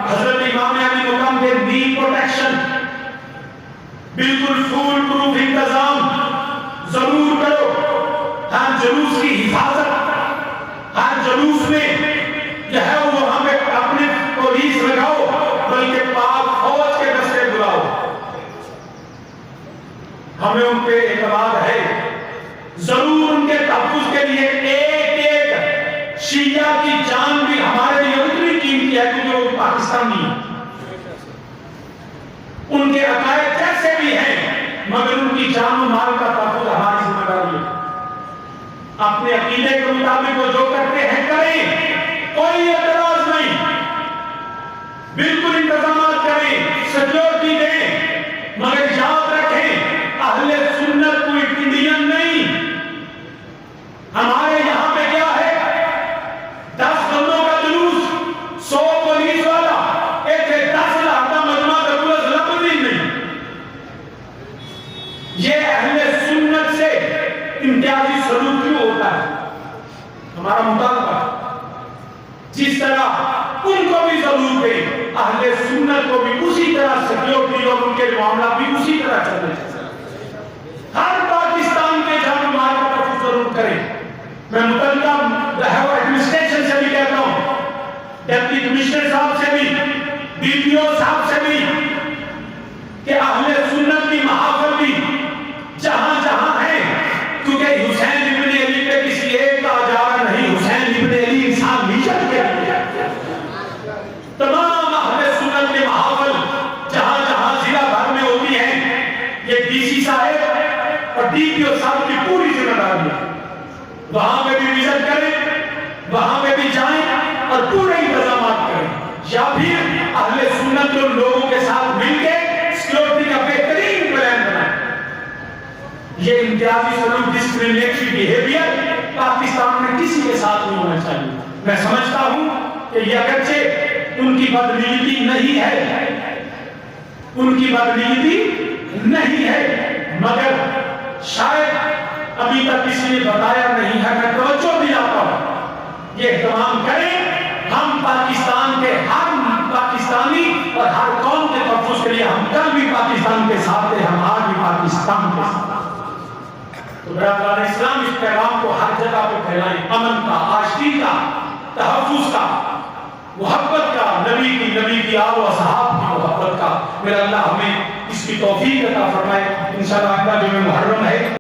حضرت امام علی مقام کے نیڈ پروٹیکشن بالکل فول پروف انتظام ضرور کرو ہر جلوس کی حفاظت ہر جلوس میں جو ہے وہ وہاں پہ اپنے پولیس لگاؤ بلکہ پاک فوج کے دستے بلاؤ ہمیں ان پہ اعتماد ہے ضرور ان کے تحفظ کے لیے ایک ایک شیعہ کی جان بھی ہمارے لیے اتنی قیمتی ہے کیونکہ وہ پاکستانی ہیں ان کے مگر ان کی جان و مال کا تحفظ ہماری ذمہ داری ہے. اپنے عقیدے کے مطابق وہ جو کرتے ہیں کریں، کوئی اعتراض نہیں، بالکل انتظامات کریں، سیکورٹی دیں، مگر یاد رکھیں اہل سنت کوئی انڈین نہیں. ہمارے یہاں پہ کیا ہے، 10 بندوں کا جلوس، 100 پولیس والا، ایک 10 لاکھ کا مجمع دبلس لفظ ہی نہیں. یہ اہل سنت سے امتیازی سلوک کیوں ہوتا ہے؟ ہمارا مطالبہ جس طرح ان کو بھی ضرورت ہے، اہل سنت کو بھی اسی طرح سیکورٹی اور ان کے معاملات بھی اسی طرح چلنے چاہیے. ہر پاکستان کے جان و مال کا تحفظ ضرور کریں. میں متعلقہ ایڈمنسٹریشن سے بھی کہتا ہوں، ڈپٹی کمشنر صاحب سے بھی، ڈی پی او صاحب سے بھی، کہ اہل سنت کی محافل بھی جہاں جہاں ہے، کیونکہ حسین ابن علی پہ کسی ایک کا جارہ نہیں، حسین ابن علی انسان میشت کے تمام اہل سنت کے محافل جہاں جہاں ضلع بھر میں ہوتی ہیں، یہ ڈی سی صاحب اور ڈی پی او صاحب کی پوری ذمہ داری ہے. وہاں پہ بھی وزٹ کریں، وہاں پہ بھی جائیں اور پورے انتظامات کریں، یا پھر اہل سنت کے لوگوں کے ساتھ مل کے سیکورٹی کا بہترین پلان بنائیں. یہ امتیازی سلوک، ڈسکریمنیٹری بیہیویئر پاکستان میں کسی کے ساتھ نہیں ہونا چاہیے. میں سمجھتا ہوں کہ یہ اگرچہ ان کی بدنیتی نہیں ہے، ان کی بدنیتی نہیں ہے، مگر شاید ابھی تک کسی نے بتایا نہیں ہے. میں توجہ دلاتا ہوں، یہ اہتمام کریں. ہم پاکستان کے ہر پاکستانی اور ہر قوم کے تحفظ کے لیے ہم کل بھی پاکستان کے ساتھ ہیں، ہم آج بھی پاکستان کے ساتھ. تو برادران اسلام اس پیغام کو ہر جگہ پہ پھیلائیں، امن کا، آشتی کا، تحفظ کا، محبت کا، نبی کی آل و اصحاب کی محبت کا. میرا اللہ ہمیں اس کی توفیق عطا فرمائے. انشاءاللہ آئندہ جو محرم ہے